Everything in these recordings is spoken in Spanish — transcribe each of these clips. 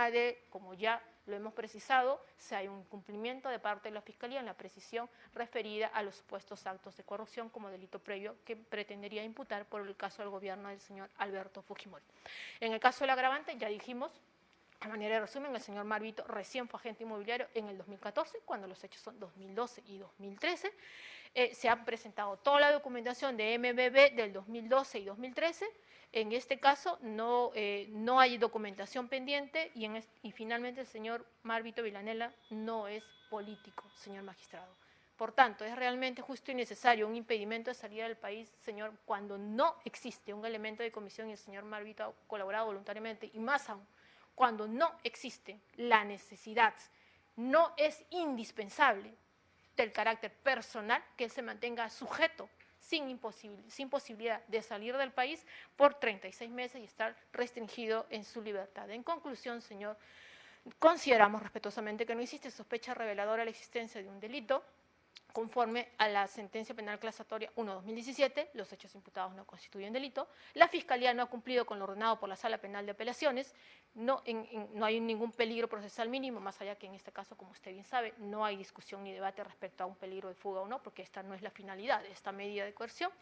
tema de, como ya lo hemos precisado, si hay un incumplimiento de parte de la Fiscalía en la precisión referida a los supuestos actos de corrupción como delito previo que pretendería imputar por el caso del gobierno del señor Alberto Fujimori. En el caso del agravante, ya dijimos, a manera de resumen, el señor Marvito recién fue agente inmobiliario en el 2014, cuando los hechos son 2012 y 2013. Se ha presentado toda la documentación de MBB del 2012 y 2013. En este caso no hay documentación pendiente y finalmente el señor Marvito Villanela no es político, señor magistrado. Por tanto, es realmente justo y necesario un impedimento de salida del país, señor, cuando no existe un elemento de comisión y el señor Marvito ha colaborado voluntariamente, y más aún, cuando no existe la necesidad, no es indispensable del carácter personal que él se mantenga sujeto sin posibilidad de salir del país por 36 meses y estar restringido en su libertad. En conclusión, señor, consideramos respetuosamente que no existe sospecha reveladora de la existencia de un delito. Conforme a la sentencia penal clasatoria 1/2017, los hechos imputados no constituyen delito. La Fiscalía no ha cumplido con lo ordenado por la Sala Penal de Apelaciones. No hay ningún peligro procesal mínimo, más allá que en este caso, como usted bien sabe, no hay discusión ni debate respecto a un peligro de fuga o no, porque esta no es la finalidad de esta medida de coerción.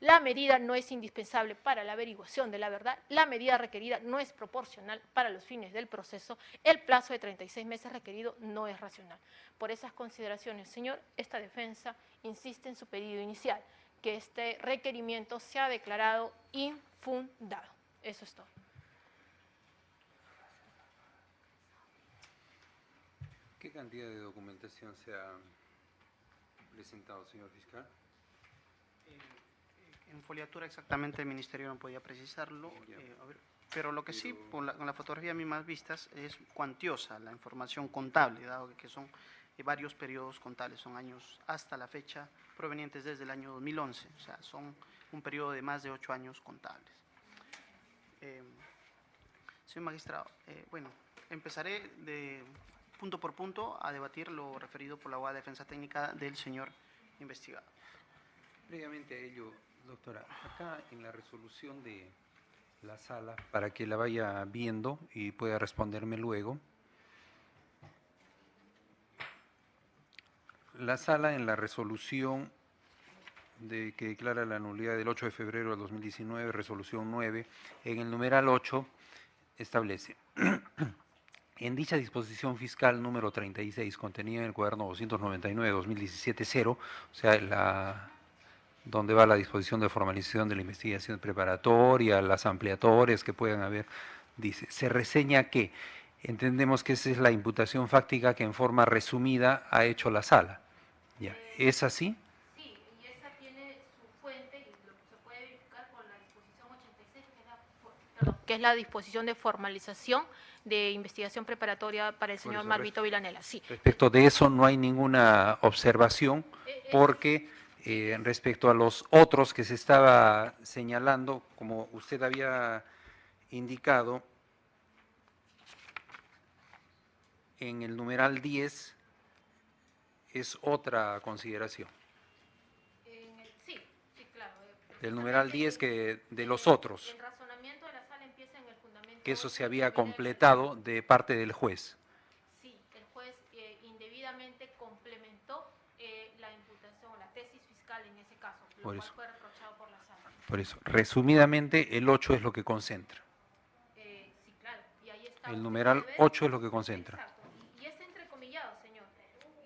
La medida no es indispensable para la averiguación de la verdad. La medida requerida no es proporcional para los fines del proceso. El plazo de 36 meses requerido no es racional. Por esas consideraciones, señor, esta defensa insiste en su pedido inicial, que este requerimiento sea declarado infundado. Eso es todo. ¿Qué cantidad de documentación se ha presentado, señor fiscal? En foliatura exactamente el Ministerio no podía precisarlo, pero lo que sí, con la fotografía mismas vistas, es cuantiosa la información contable, dado que son varios periodos contables, son años hasta la fecha provenientes desde el año 2011, o sea, son un periodo de más de 8 años contables. Señor magistrado, bueno, empezaré de punto por punto a debatir lo referido por la abogada de defensa técnica del señor investigado. Previamente a ello, doctora, acá en la resolución de la sala, para que la vaya viendo y pueda responderme luego, la sala en la resolución de que declara la nulidad del 8 de febrero del 2019, resolución 9, en el numeral 8 establece: en dicha disposición fiscal número 36, contenida en el cuaderno 299-2017-0, o sea, donde va la disposición de formalización de la investigación preparatoria, las ampliatorias que puedan haber, dice, se reseña que, entendemos que esa es la imputación fáctica que en forma resumida ha hecho la sala. ¿Ya? ¿Es así? Sí, y esa tiene su fuente y lo que se puede verificar con la disposición 86, que es la disposición de formalización de investigación preparatoria para el señor Marvito Villanela. Sí. Respecto de eso no hay ninguna observación, porque respecto a los otros que se estaba señalando, como usted había indicado, en el numeral 10 es otra consideración. Sí, claro. El numeral 10 que de los otros. El razonamiento de la sala empieza en el fundamento. Que eso se había completado de parte del juez. Sí, el juez indebidamente complementó la imputación, la tesis fiscal en ese caso, lo cual fue reprochado por la sala. Por eso, resumidamente, el 8 es lo que concentra. Sí, claro. Y ahí está. El numeral 8 es lo que concentra. Exacto. Y es entrecomillado, señor.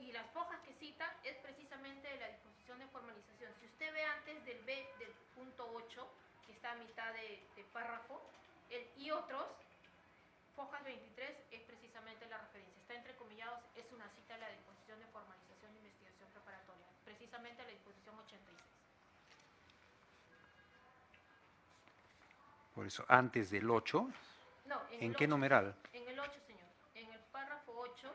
Y las hojas que cita es precisamente de la disposición de formalización. Si usted ve antes del B del punto 8, que está a mitad de párrafo, el y otros, hojas 23 es precisamente la referencia. Está entrecomillado, es una cita de la disposición de formalización de investigación preparatoria, precisamente la disposición 86. Por eso, antes del 8, no, ¿en qué numeral? En el 8, señor. En el párrafo 8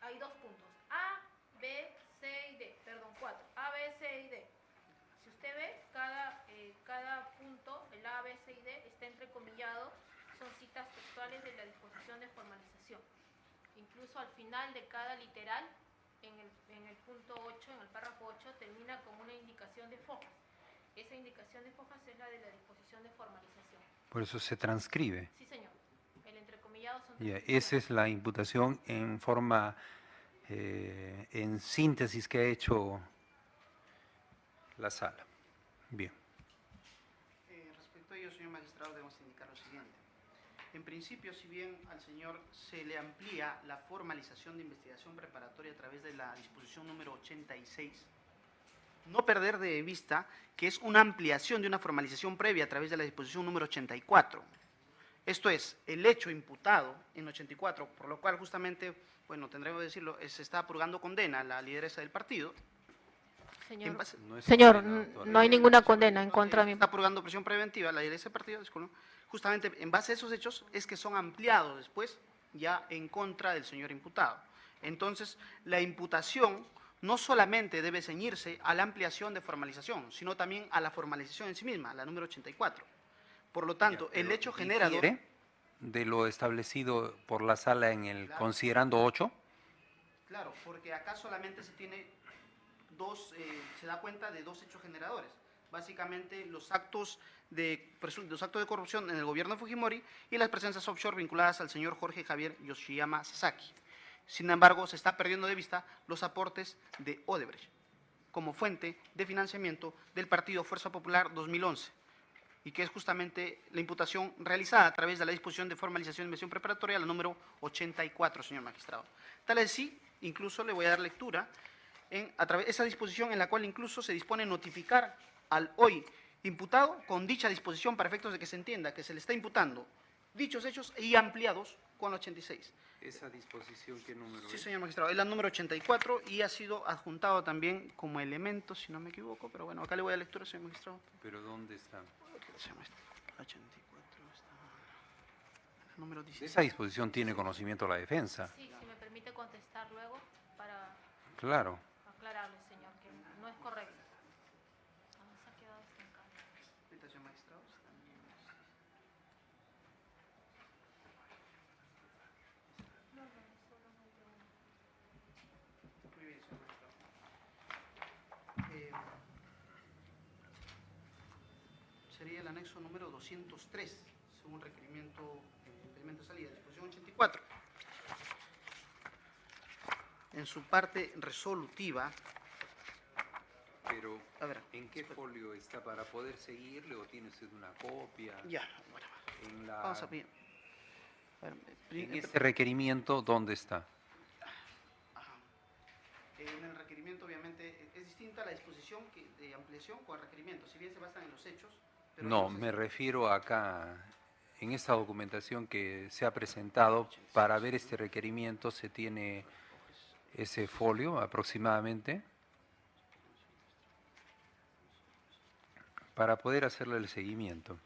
hay dos puntos. A, B, C y D. Perdón, 4. A, B, C y D. Si usted ve, cada punto, el A, B, C y D, está entrecomillado. Son citas textuales de la disposición de formalización. Incluso al final de cada literal, en el punto 8, en el párrafo 8, termina con una indicación de fojas. Esa indicación de fojas es la de la disposición de formalización. Por eso se transcribe. Sí, señor. El entrecomillado ampliados son Ya, esa es la imputación en forma, en síntesis que ha hecho la sala. Bien. Respecto a ello, señor magistrado, debemos indicar lo siguiente. En principio, si bien al señor se le amplía la formalización de investigación preparatoria a través de la disposición número 86, no perder de vista que es una ampliación de una formalización previa a través de la disposición número 84. Esto es, el hecho imputado en 84, por lo cual justamente, bueno, tendremos que decirlo, se está purgando condena a la lideresa del partido. Señor, No es señor, condenado todavía. no hay ninguna condena en contra de mi... Está purgando prisión preventiva la lideresa del partido, disculpe. Justamente en base a esos hechos es que son ampliados después ya en contra del señor imputado. Entonces, la imputación no solamente debe ceñirse a la ampliación de formalización, sino también a la formalización en sí misma, la número 84. Por lo tanto, el hecho generador... ¿Difiere de lo establecido por la sala en el Claro. considerando 8? Claro, porque acá solamente se tiene se da cuenta de dos hechos generadores. Básicamente los actos de corrupción en el gobierno de Fujimori y las presencias offshore vinculadas al señor Jorge Javier Yoshiyama Sasaki. Sin embargo, se está perdiendo de vista los aportes de Odebrecht como fuente de financiamiento del Partido Fuerza Popular 2011, y que es justamente la imputación realizada a través de la disposición de formalización de investigación preparatoria, la número 84, señor magistrado. Tal es así, incluso le voy a dar lectura a través de esa disposición en la cual incluso se dispone notificar al hoy imputado con dicha disposición para efectos de que se entienda que se le está imputando dichos hechos y ampliados con la 86. ¿Esa disposición qué número Sí, es? señor magistrado, es la número 84 y ha sido adjuntado también como elemento, si no me equivoco, pero bueno, acá le voy a dar lectura, señor magistrado. ¿Pero dónde está? Señor magistrado, la 84 está la número De 16. esa disposición tiene conocimiento la defensa. Sí, si me permite contestar luego para Claro. aclararle, señor, que no es correcto. Ah, se ha quedado estancado. Ahorita, señor magistrado, está bien. Muy bien, señor magistrado. Sería el anexo número 203, según requerimiento, impedimento de salida, disposición 84. En su parte resolutiva, Pero, a ver, ¿en qué folio está para poder seguirle o tiene usted una copia? ya, bueno, En la, vamos a ver. en este requerimiento, ¿dónde está? Ajá. En el requerimiento, obviamente, es distinta la disposición de ampliación con el requerimiento, si bien se basan en los hechos. Pero No, en los me hechos- refiero acá, en esta documentación que se ha presentado, para ver este requerimiento se tiene ese folio aproximadamente, para poder hacerle el seguimiento.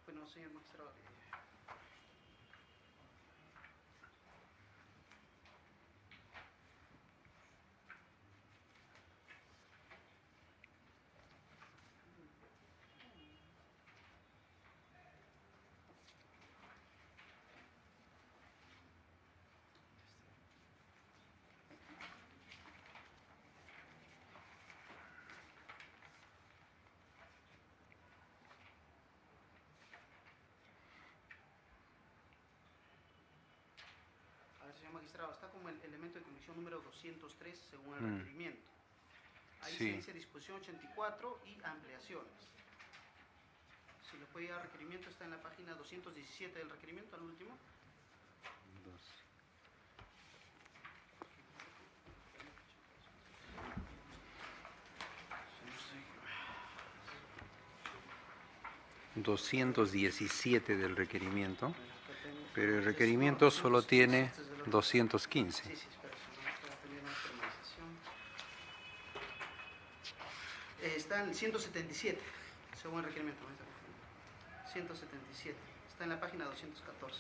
Bueno, señor magistrado, señor magistrado, está como el elemento de comisión número 203 según el requerimiento. Ahí Sí. se dice disposición 84 y ampliaciones. Si le puede dar requerimiento, está en la página 217 del requerimiento, al último. Dos. 217 del requerimiento, pero el requerimiento solo tiene 215. Sí, espera, para tener una formalización. Está en el 177, según el requerimiento. 177, está en la página 214.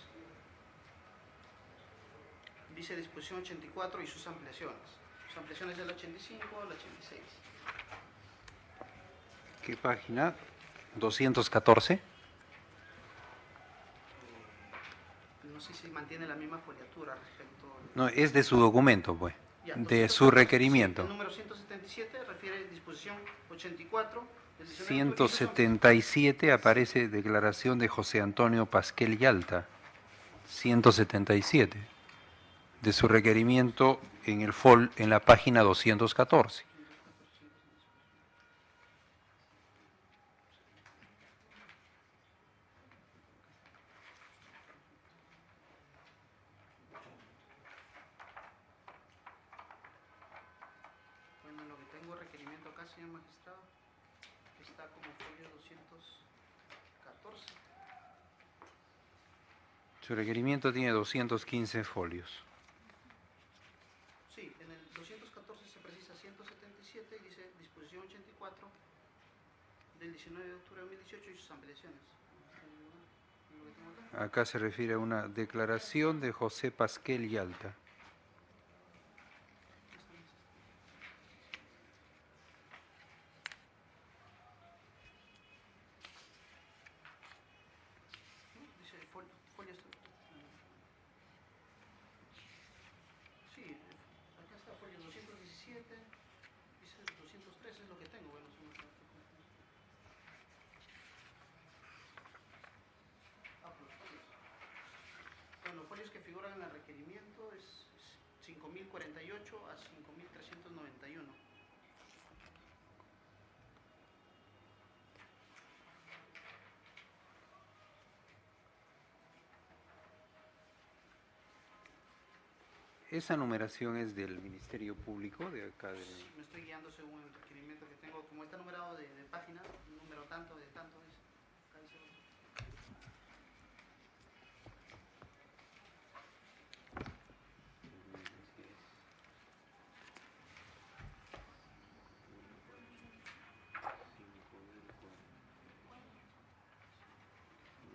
Dice disposición 84 y sus ampliaciones. Sus ampliaciones del 85 al 86. ¿Qué página? 214. No sé si mantiene la misma foliatura respecto... No, es de su documento, pues, Ya, de 214, su requerimiento. Sí, el número 177 refiere disposición 84 del 19 de octubre y sus 177 aparece declaración de José Antonio Pasquel Yalta. 177 de su requerimiento en el FOL en la página 214. Bueno, lo que tengo requerimiento acá, señor magistrado, está como folio 214. Su requerimiento tiene 215 folios. Sí, en el 214 se precisa 177 y dice disposición 84 del 19 de octubre de 2018 y sus ampliaciones. ¿Lo que tengo acá? Acá se refiere a una declaración de José Pasquel Yalta. Dice folio. Sí, acá está folio 217, dice 213 es lo que tengo. Bueno, son los los folios. Bueno, los folios que figuran en el requerimiento es 5048 a 5391. Esa numeración es del Ministerio Público de acá de... Me estoy guiando según el requerimiento que tengo. Como está numerado de página, número tanto de tanto, dice. Acá dice otro.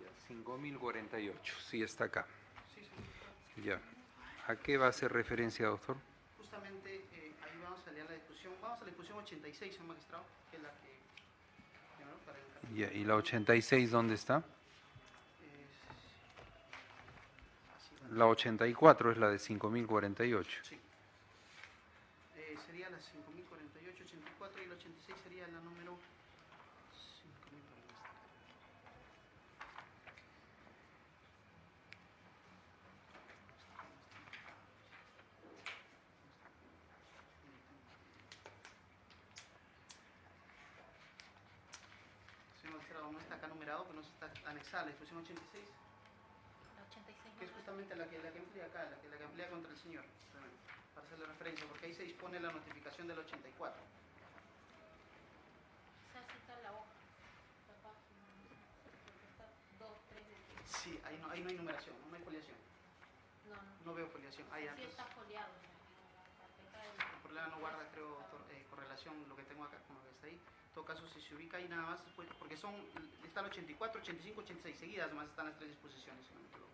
Ya, 5048, sí está acá. Sí, sí. Ya. ¿A qué va a hacer referencia, doctor? Justamente ahí vamos a leer la disposición. Vamos a la disposición 86, señor magistrado, que es la que... Primero, para el capítulo. Ya, ¿y la 86 dónde está? Así, La 84 es la de 5048. sí. Sería la 5048, 84 y la 86 sería la número 5000. Señor magistrado, no está acá numerado, pero no está anexada la disposición 86. La 86 Que es justamente la que emplea acá, la que emplea contra el señor, para hacerle referencia, porque ahí se dispone la notificación del 84. Esa cita la hoja, la página, porque está 2, 3 de... Sí, ahí no hay numeración, no hay foliación. No, No veo foliación. sí Entonces, está foliado en la carpeta del... el problema no guarda, creo, correlación lo que tengo acá con lo que está ahí. En todo caso, si se ubica ahí nada más, pues, porque está el 84, 85, 86 seguidas, más están las tres disposiciones, si no me equivoco.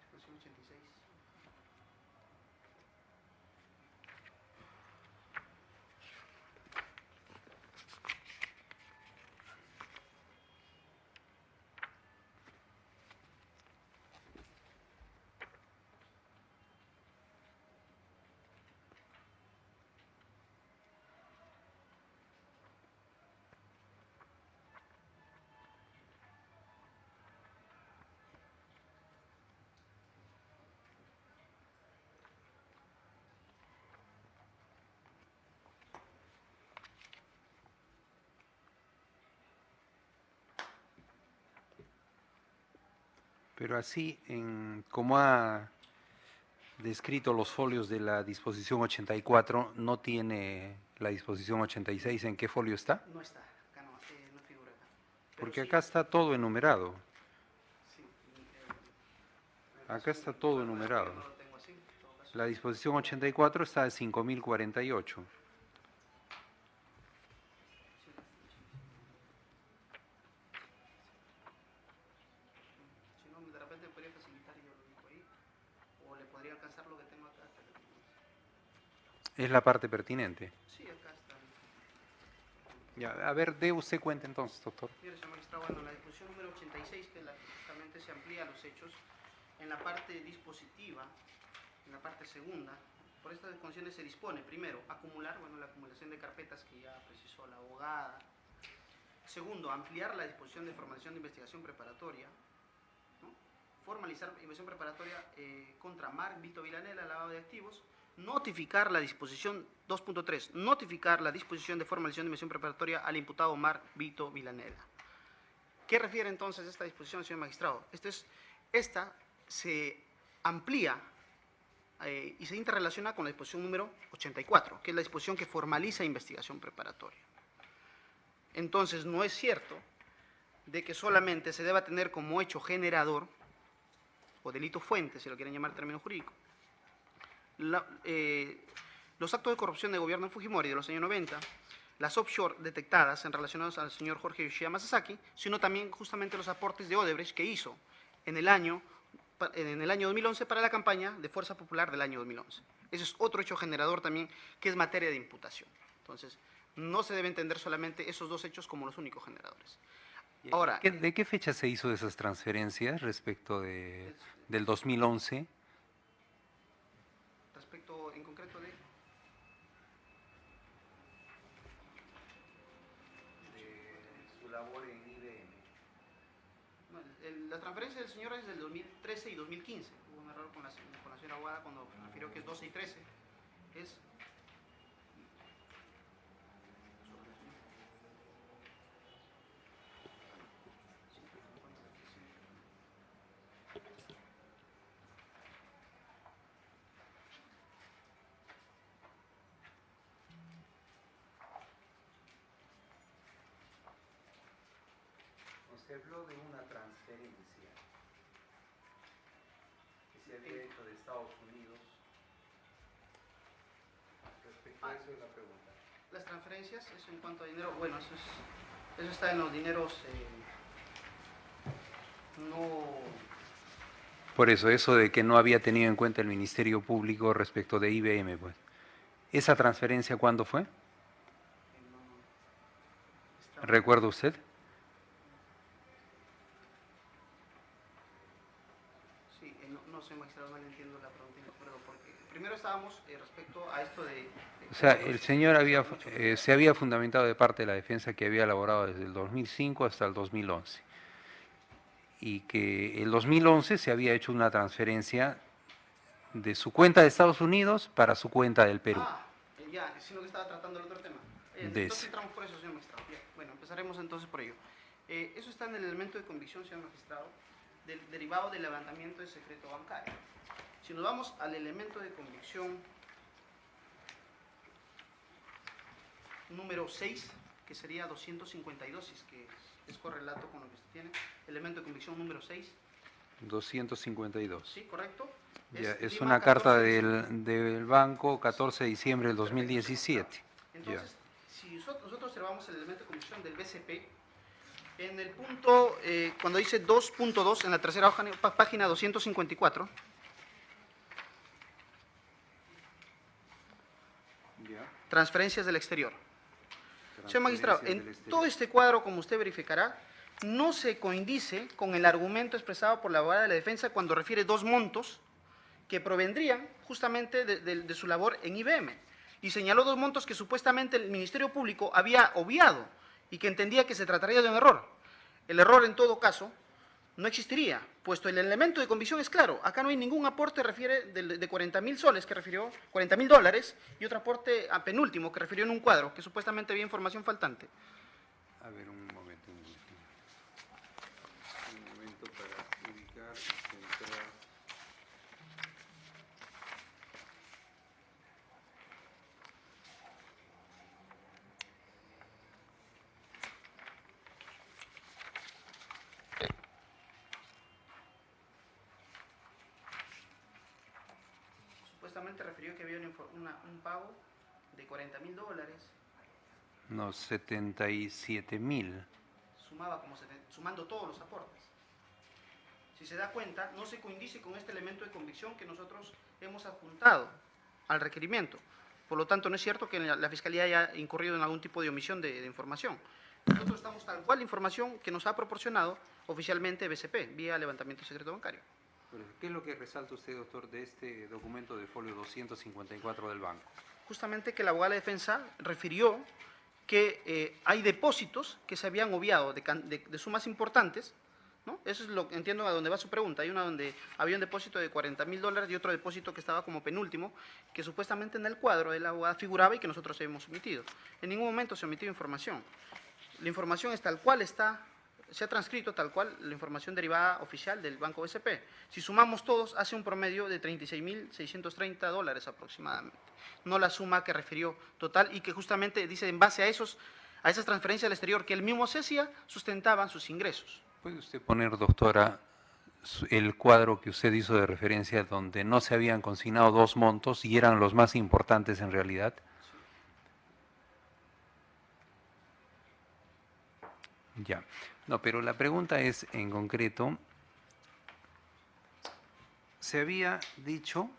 Disposición 86. Pero así, como ha descrito los folios de la disposición 84, no tiene la disposición 86, ¿en qué folio está? No está, acá no figura acá. Porque acá está todo enumerado. Sí, Acá está todo enumerado. no lo tengo así, en todo caso. La disposición 84 está de 5.048. Si no, de repente me podría facilitar y yo lo ubico ahí. O le podría alcanzar lo que tengo acá. Es la parte pertinente. Sí, acá está. Ya, a ver, dé usted cuenta entonces, doctor. Mire, señor magistrado, bueno, la disposición número 86, que es la que justamente se amplía los hechos, en la parte dispositiva, en la parte segunda, por estas condiciones se dispone, primero, acumular, bueno, la acumulación de carpetas que ya precisó la abogada. Segundo, ampliar la disposición de formalización de investigación preparatoria, ¿no? Formalizar investigación preparatoria contra Marc Vito Vilanela, lavado de activos. Notificar la disposición 2.3, notificar la disposición de formalización de investigación preparatoria al imputado Marc Vito Vilanela. ¿Qué refiere entonces esta disposición, señor magistrado? Esta se amplía y se interrelaciona con la disposición número 84, que es la disposición que formaliza investigación preparatoria. Entonces, no es cierto de que solamente se deba tener como hecho generador, o delito fuente, si lo quieren llamar en términos jurídicos, los actos de corrupción de gobierno de Fujimori de los años 90, las offshore detectadas en relacionados al señor Jorge Yoshiyama Sasaki, sino también justamente los aportes de Odebrecht que hizo en el año 2011 para la campaña de Fuerza Popular del año 2011. Ese es otro hecho generador también que es materia de imputación. Entonces, no se debe entender solamente esos dos hechos como los únicos generadores. Ahora, ¿De qué fecha se hizo esas transferencias respecto del 2011? respecto en concreto de su labor en IBM. no, la transferencia del señor es del 2013 y 2015. Hubo un error con la señora abogada cuando refirió que es 12 y 13. Es Se habló de una transferencia que se había hecho de Estados Unidos. Respecto a eso es la pregunta. las transferencias, eso en cuanto a dinero, bueno, eso está en los dineros no. Por eso de que no había tenido en cuenta el Ministerio Público respecto de IBM, pues. ¿Esa transferencia cuándo fue? ¿Recuerda usted? Sí, no sé, magistrado, no le entiendo la pregunta, pero porque primero estábamos respecto a esto de O sea, el señor se había fundamentado de parte de la defensa que había elaborado desde el 2005 hasta el 2011. Y que el 2011 se había hecho una transferencia de su cuenta de Estados Unidos para su cuenta del Perú. Ya, sino que estaba tratando el otro tema. De Entonces ese. entramos por eso, señor magistrado. Bien, bueno, empezaremos entonces por ello. Eso está en el elemento de convicción, señor magistrado, del derivado del levantamiento de secreto bancario. Si nos vamos al elemento de convicción número 6, que sería 252, si es que es correlato con lo que usted tiene, elemento de convicción número 6. 252. Sí, correcto. Ya, es Lima una carta 14. del banco, 14 de diciembre del 2017. Entonces, Ya. si nosotros observamos el elemento de convicción del BCP, en el punto, cuando dice 2.2, en la tercera página 254, transferencias del exterior. Señor magistrado, en todo este cuadro, como usted verificará, no se coincide con el argumento expresado por la abogada de la defensa cuando refiere dos montos que provendrían justamente de su labor en IBM. Y señaló dos montos que supuestamente el Ministerio Público había obviado y que entendía que se trataría de un error. El error, en todo caso, no existiría, puesto el elemento de convicción es claro. Acá no hay ningún aporte, refiere de 40.000 soles, que refirió, $40.000, y otro aporte a penúltimo, que refirió en un cuadro, que supuestamente había información faltante. A ver, un momento. Un momento para ubicar, centrar. anteriormente refirió que había un pago de $40.000, No, 77.000. sumando todos los aportes. Si se da cuenta, no se coincide con este elemento de convicción que nosotros hemos adjuntado al requerimiento. Por lo tanto, no es cierto que la Fiscalía haya incurrido en algún tipo de omisión de información. Nosotros estamos tal cual la información que nos ha proporcionado oficialmente BCP, vía levantamiento secreto bancario. ¿Qué es lo que resalta usted, doctor, de este documento de folio 254 del banco? Justamente que la abogada de defensa refirió que hay depósitos que se habían obviado de sumas importantes, ¿no? Eso es lo que entiendo a donde va su pregunta. Hay una donde había un depósito de $40.000 y otro depósito que estaba como penúltimo, que supuestamente en el cuadro de la abogada figuraba y que nosotros habíamos omitido. En ningún momento se omitió información. La información es tal cual está, se ha transcrito tal cual la información derivada oficial del Banco BCP. Si sumamos todos, hace un promedio de $36.630 aproximadamente. No la suma que refirió total y que justamente dice en base a esas transferencias al exterior que el mismo CECIA sustentaban sus ingresos. ¿Puede usted poner, doctora, el cuadro que usted hizo de referencia donde no se habían consignado dos montos y eran los más importantes en realidad? Ya. No, pero la pregunta es, en concreto, se había dicho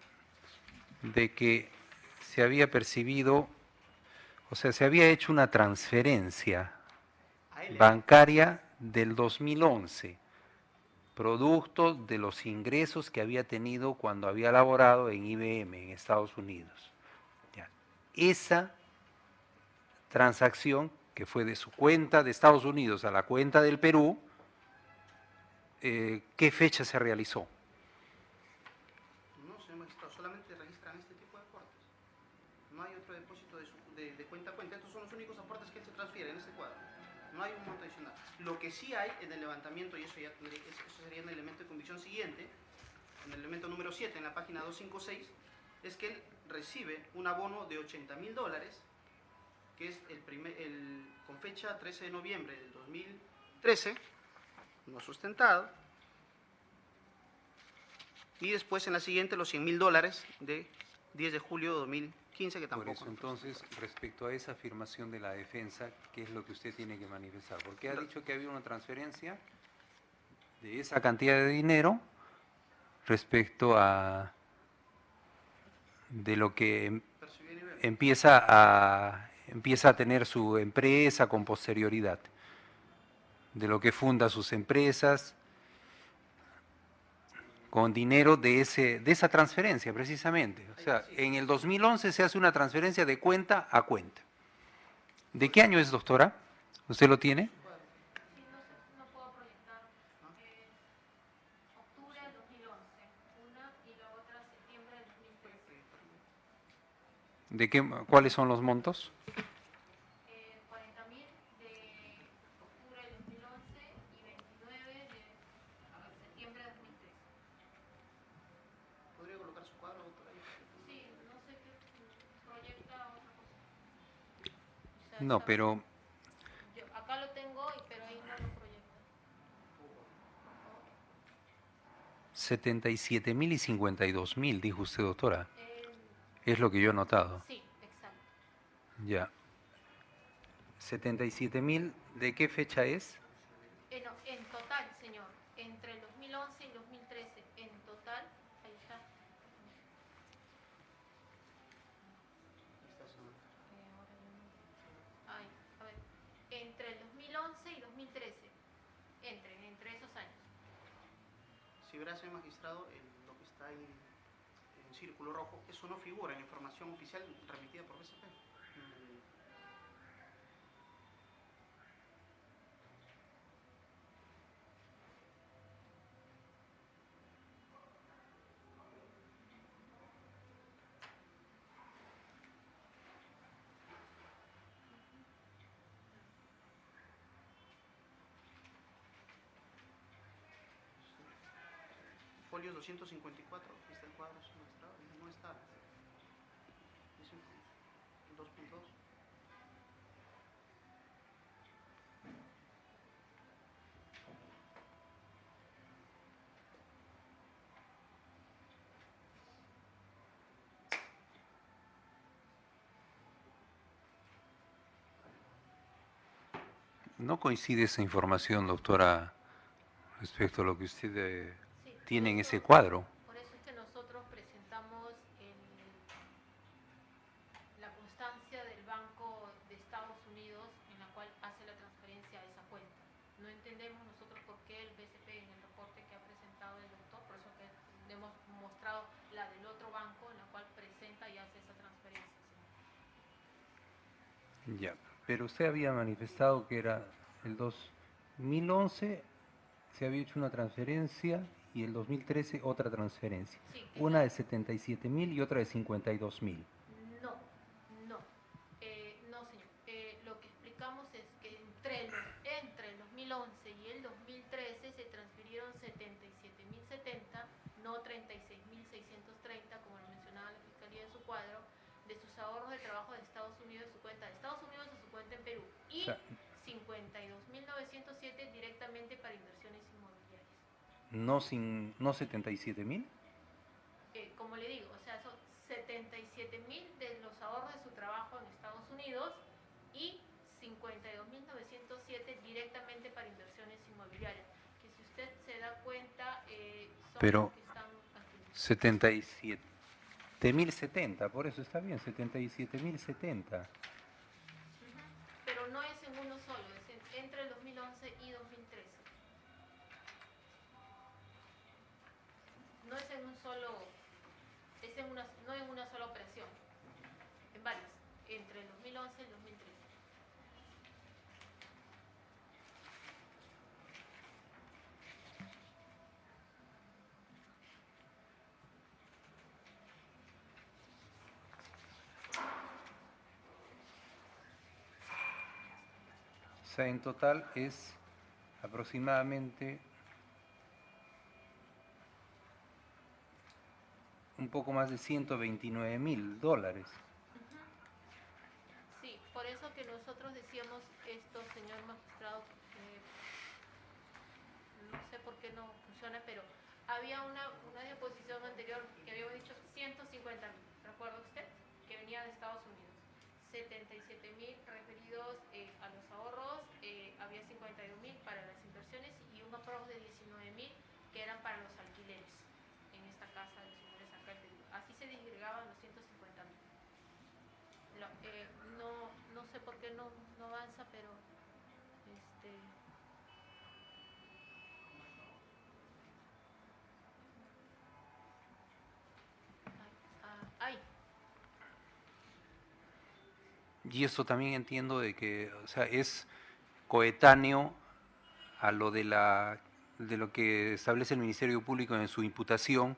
de que se había percibido, o sea, se había hecho una transferencia bancaria del 2011, producto de los ingresos que había tenido cuando había laborado en IBM en Estados Unidos. Ya. Esa transacción, que fue de su cuenta de Estados Unidos a la cuenta del Perú, ¿qué fecha se realizó? No, señor magistrado, solamente registran este tipo de aportes. No hay otro depósito de cuenta a cuenta. Estos son los únicos aportes que se transfieren en este cuadro. No hay un monto adicional. Lo que sí hay en el levantamiento, y eso sería un elemento de convicción siguiente, en el elemento número 7, en la página 256, es que él recibe un abono de $80.000, que es con fecha 13 de noviembre del 2013, no sustentado, y después en la siguiente los $100.000 de 10 de julio de 2015, que tampoco. Por eso, entonces, respecto a esa afirmación de la defensa, ¿qué es lo que usted tiene que manifestar? Porque ha dicho que había una transferencia de esa cantidad de dinero respecto a de lo que empieza a tener su empresa con posterioridad, de lo que funda sus empresas, con dinero de esa transferencia precisamente. O sea, en el 2011 se hace una transferencia de cuenta a cuenta. ¿De qué año es, doctora? ¿Usted lo tiene? Sí, no puedo proyectar. Octubre del 2011, una y la otra septiembre del 2013. ¿Cuáles son los montos? 40.000 de octubre del 2011 y 29 de septiembre del 2013. ¿Podría colocar su cuadro, doctora? Sí, no sé qué proyecta otra cosa. O sea, No, pero acá lo tengo, pero ahí no lo proyecta. 77.000 y 52.000, dijo usted, doctora. Es lo que yo he notado. Sí, exacto. Ya. 77.000, ¿de qué fecha es? No, en total, señor, entre el 2011 y 2013, en total, ahí está. Ay, a ver, entre el 2011 y 2013, entre esos años. Si verá, señor magistrado, lo que está ahí en círculo rojo, eso no figura en la información oficial remitida por BCP. Folios 254, aquí está el cuadro, señor magistrado, no está. Es el 2.2. No coincide esa información, doctora, respecto a lo que usted Sí, tiene en por eso- ese cuadro. Por eso es que nosotros presentamos la constancia del Banco de Estados Unidos en la cual hace la transferencia a esa cuenta. No entendemos nosotros por qué el BCP en el reporte que ha presentado el doctor, por eso que le hemos mostrado la del otro banco en la cual presenta y hace esa transferencia. Ya, pero usted había manifestado que era el 2011 se había hecho una transferencia y el 2013 otra transferencia. Sí, Una de 77.000 y otra de 52.000. no, no, no señor. Lo que explicamos es que entre el 2011 y el 2013 se transfirieron 77.070, no 36.630, como lo mencionaba la Fiscalía en su cuadro, de sus ahorros de trabajo de Estados Unidos, de su cuenta de Estados Unidos a su cuenta en Perú, y O sea, 52.907 directamente para inversiones inmobiliarias. no 77.000. Como le digo, o sea, son 77.000 de los ahorros de su trabajo en Estados Unidos y 52.907 directamente para inversiones inmobiliarias. Que si usted se da cuenta, son Pero los que están aquí. 77.070, por eso está bien, 77.070. Pero no es en uno solo, es entre el 2011 y 2013. No es en un solo, no en una sola operación, en varias, entre el 2011 y el 2013. O sea, en total es aproximadamente un poco más de $129.000. Sí, por eso que nosotros decíamos esto, señor magistrado, no sé por qué no funciona, pero había una disposición anterior que habíamos dicho 150.000, ¿recuerda usted? Que venía de Estados Unidos. 77.000 referidos a los ahorros, había 52.000 para las inversiones y un aprox de 19.000 que eran para los alquileres en esta casa de los señores acá en Perú. Así se disgregaban los 150.000. No sé por qué no avanza, pero ahí. Y esto también entiendo de que, o sea, es coetáneo a lo de lo que establece el Ministerio Público en su imputación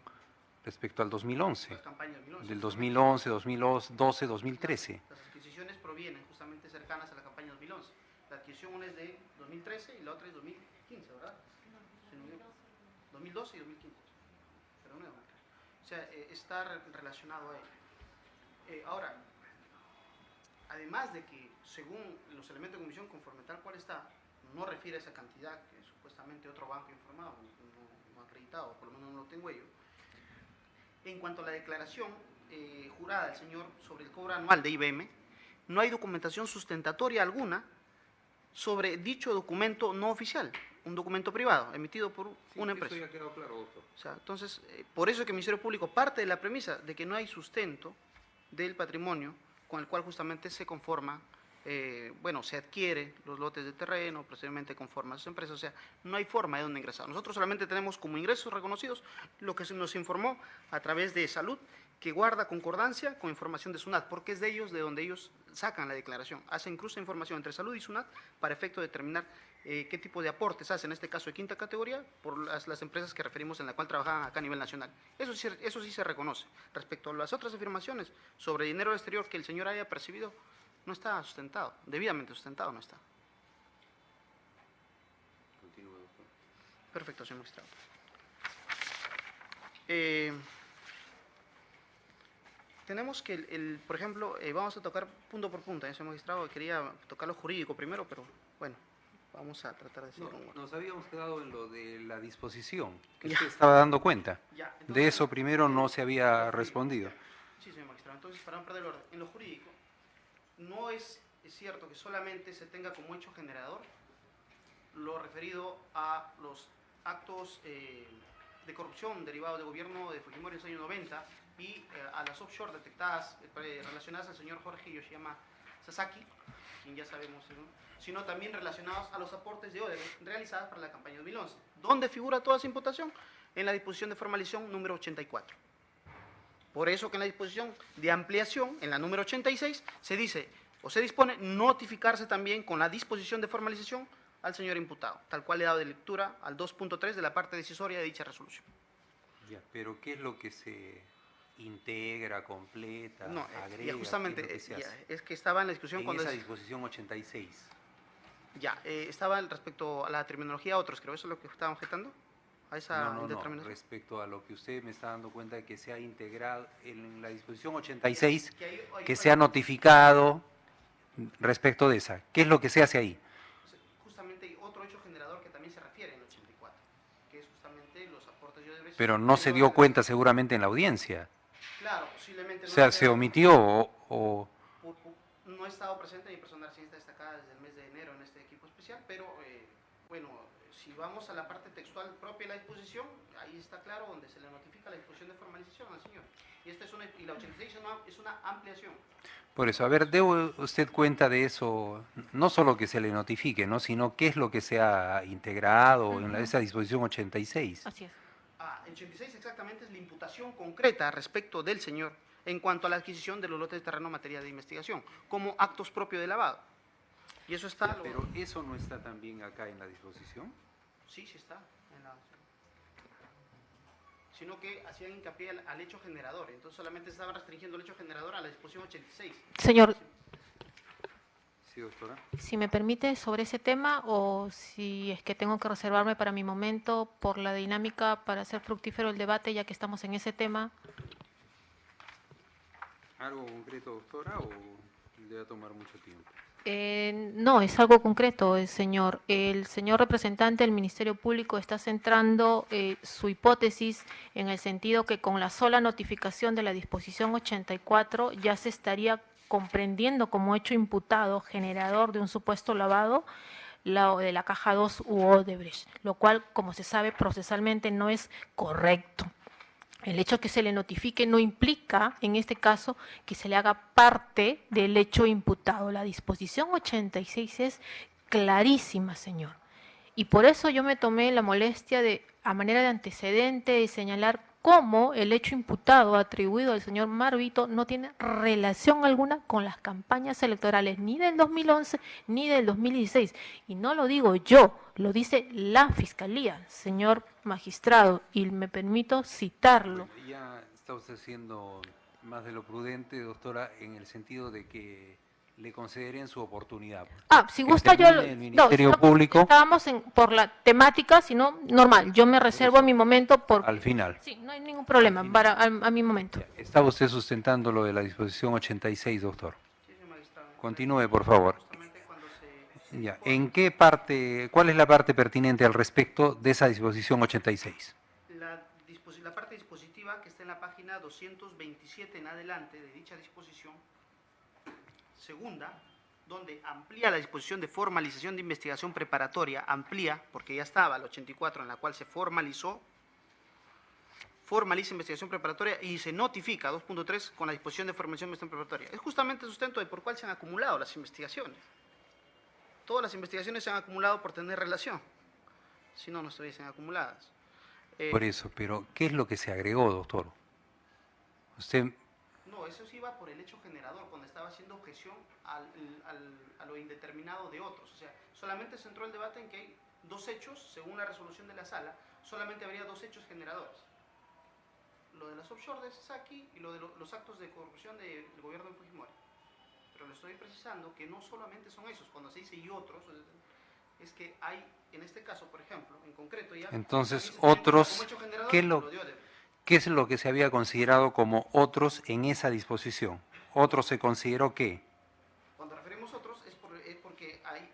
respecto al 2011, Las campañas del 2011. 2011, 2012, 2013. Las adquisiciones provienen justamente cercanas a la campaña 2011. La adquisición una es de 2013 y la otra es 2015, ¿verdad? Si no me equivoco. 2012 y 2015. Pero no, o sea, está relacionado a ello. Ahora, además de que, según los elementos de comisión, conforme tal cual está, no refiere a esa cantidad que supuestamente otro banco informado, no acreditado, por lo menos no lo tengo yo. En cuanto a la declaración jurada del señor sobre el cobro anual de IBM, no hay documentación sustentatoria alguna sobre dicho documento no oficial, un documento privado emitido por una empresa. Eso ya ha quedado claro, doctor. O sea, entonces, por eso es que el Ministerio Público parte de la premisa de que no hay sustento del patrimonio con el cual justamente se conforma, se adquiere los lotes de terreno, posteriormente conforma sus empresas, o sea, no hay forma de dónde ingresar. Nosotros solamente tenemos como ingresos reconocidos lo que se nos informó a través de Salud, que guarda concordancia con información de SUNAT, porque es de ellos de donde ellos sacan la declaración, hacen cruce de información entre Salud y SUNAT para efecto de determinar qué tipo de aportes hacen, en este caso de quinta categoría, por las empresas que referimos en la cual trabajaban acá a nivel nacional. Eso sí se reconoce. Respecto a las otras afirmaciones sobre dinero exterior que el señor haya percibido, no está sustentado, debidamente sustentado no está. Continúe, doctor. Perfecto, señor magistrado. Tenemos que, por ejemplo, vamos a tocar punto por punto, señor magistrado, quería tocar lo jurídico primero, pero bueno, vamos a tratar de seguir. Nos habíamos quedado en lo de la disposición, que Ya. usted estaba dando cuenta. Ya, entonces, De eso primero no se había respondido. Sí, señor magistrado. Entonces, para no perder el orden, en lo jurídico, no es cierto que solamente se tenga como hecho generador lo referido a los actos de corrupción derivados del gobierno de Fujimori en los años 90 y a las offshore detectadas relacionadas al señor Jorge Yoshiyama Sasaki, quien ya sabemos, ¿no?, sino también relacionados a los aportes de Odebrecht realizados para la campaña 2011. ¿Dónde figura toda esa imputación? En la disposición de formalización número 84. Por eso que en la disposición de ampliación, en la número 86, se dice o se dispone notificarse también con la disposición de formalización al señor imputado, tal cual le he dado de lectura al 2.3 de la parte decisoria de dicha resolución. Ya, pero ¿qué es lo que se integra, completa, No, agrega? ya justamente, ¿qué es lo que se hace? es que estaba en la discusión En cuando... esa disposición 86. Ya, estaba respecto a la terminología otros, creo, ¿eso es lo que estaban objetando? A esa No, indeterminación. respecto a lo que usted me está dando cuenta de que se ha integrado en la disposición 86, que se ha notificado respecto de esa. ¿Qué es lo que se hace ahí? Justamente hay otro hecho generador que también se refiere en el 84, que es justamente los aportes de Odebrecht. Pero no se dio cuenta seguramente en la audiencia. Claro, posiblemente O no. sea, se omitió o... No he estado presente, mi persona reciente destacada desde el mes de enero en este equipo especial, pero bueno, si vamos a la parte textual propia de la disposición, ahí está claro donde se le notifica la disposición de formalización al señor. Y la 86 es una ampliación. Por eso, a ver, ¿dé usted cuenta de eso? No solo que se le notifique, ¿no?, sino qué es lo que se ha integrado en esa disposición 86. Así es. En 86 exactamente es la imputación concreta respecto del señor en cuanto a la adquisición de los lotes de terreno en materia de investigación, como actos propios de lavado. Y eso está... Pero eso no está también acá en la disposición. Sí, sí está. Sino que hacían hincapié al hecho generador, entonces solamente estaban restringiendo el hecho generador a la disposición 86. Señor, Sí, doctora. si me permite, sobre ese tema, o si es que tengo que reservarme para mi momento por la dinámica para hacer fructífero el debate, ya que estamos en ese tema. ¿Algo concreto, doctora, o le va a tomar mucho tiempo? No, es algo concreto, señor. El señor representante del Ministerio Público está centrando su hipótesis en el sentido que con la sola notificación de la disposición 84 ya se estaría comprendiendo como hecho imputado generador de un supuesto lavado de la caja 2 u Odebrecht, lo cual, como se sabe, procesalmente no es correcto. El hecho que se le notifique no implica, en este caso, que se le haga parte del hecho imputado. La disposición 86 es clarísima, señor. Y por eso yo me tomé la molestia de, a manera de antecedente, de señalar cómo el hecho imputado atribuido al señor Marvito no tiene relación alguna con las campañas electorales ni del 2011 ni del 2016. Y no lo digo yo, lo dice la Fiscalía, señor magistrado, y me permito citarlo. Bueno, ya está usted siendo más de lo prudente, doctora, en el sentido de que le concederían su oportunidad. Si gusta yo... El Ministerio Público... Estábamos por la temática, sino normal. Yo me reservo a mi momento porque... Al final. Sí, no hay ningún problema, a mi momento. Ya, ¿estaba usted sustentando lo de la disposición 86, doctor? Sí, señor magistrado. Continúe, por favor. Justamente cuando se Ya, ¿en qué parte, cuál es la parte pertinente al respecto de esa disposición 86? la parte dispositiva que está en la página 227 en adelante de dicha disposición segunda, donde amplía la disposición de formalización de investigación preparatoria, amplía, porque ya estaba la 84 en la cual se formaliza investigación preparatoria y se notifica 2.3 con la disposición de formalización de investigación preparatoria. Es justamente el sustento de por cuál se han acumulado las investigaciones. Todas las investigaciones se han acumulado por tener relación, si no, no estuviesen acumuladas. Por eso, pero ¿qué es lo que se agregó, doctor? Usted... No, eso sí iba por el hecho generador, cuando estaba haciendo objeción a lo indeterminado de otros. O sea, solamente se entró el debate en que hay dos hechos, según la resolución de la sala, solamente habría dos hechos generadores. Lo de las offshore de Sasaki y lo de los actos de corrupción del gobierno de Fujimori. Pero le estoy precisando que no solamente son esos, cuando se dice y otros, es que hay, en este caso, por ejemplo, en concreto ya... Entonces, otros, ¿qué es lo que se había considerado como otros en esa disposición? ¿Otros se consideró qué? Cuando referimos otros es porque hay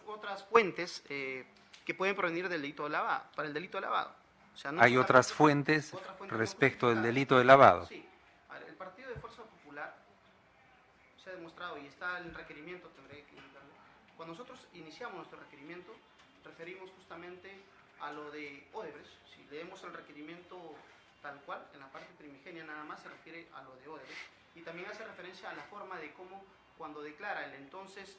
otras fuentes que pueden provenir del delito de lavado, para el delito de lavado. O sea, no hay otras fuentes respecto del delito de lavado. Sí. El Partido de Fuerza Popular se ha demostrado, y está el requerimiento, tendré que indicarlo, Cuando nosotros iniciamos nuestro requerimiento, referimos justamente a lo de Odebrecht. Si leemos el requerimiento tal cual, en la parte primigenia nada más se refiere a lo de Odebrecht, y también hace referencia a la forma de cómo, cuando declara el entonces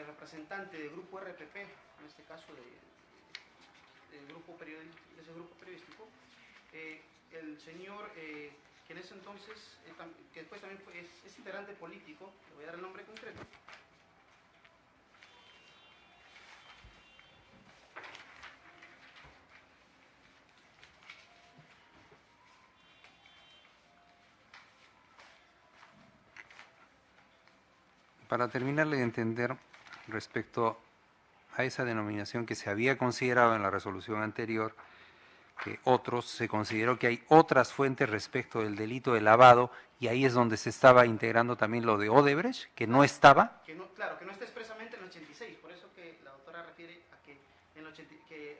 representante del grupo RPP, en este caso de ese grupo periodístico, el señor que en ese entonces, que después también es integrante político, le voy a dar el nombre concreto, Para terminarle de entender respecto a esa denominación que se había considerado en la resolución anterior, que se consideró que hay otras fuentes respecto del delito de lavado, y ahí es donde se estaba integrando también lo de Odebrecht, que no estaba. Claro, que no está expresamente en el 86, por eso que la doctora refiere a que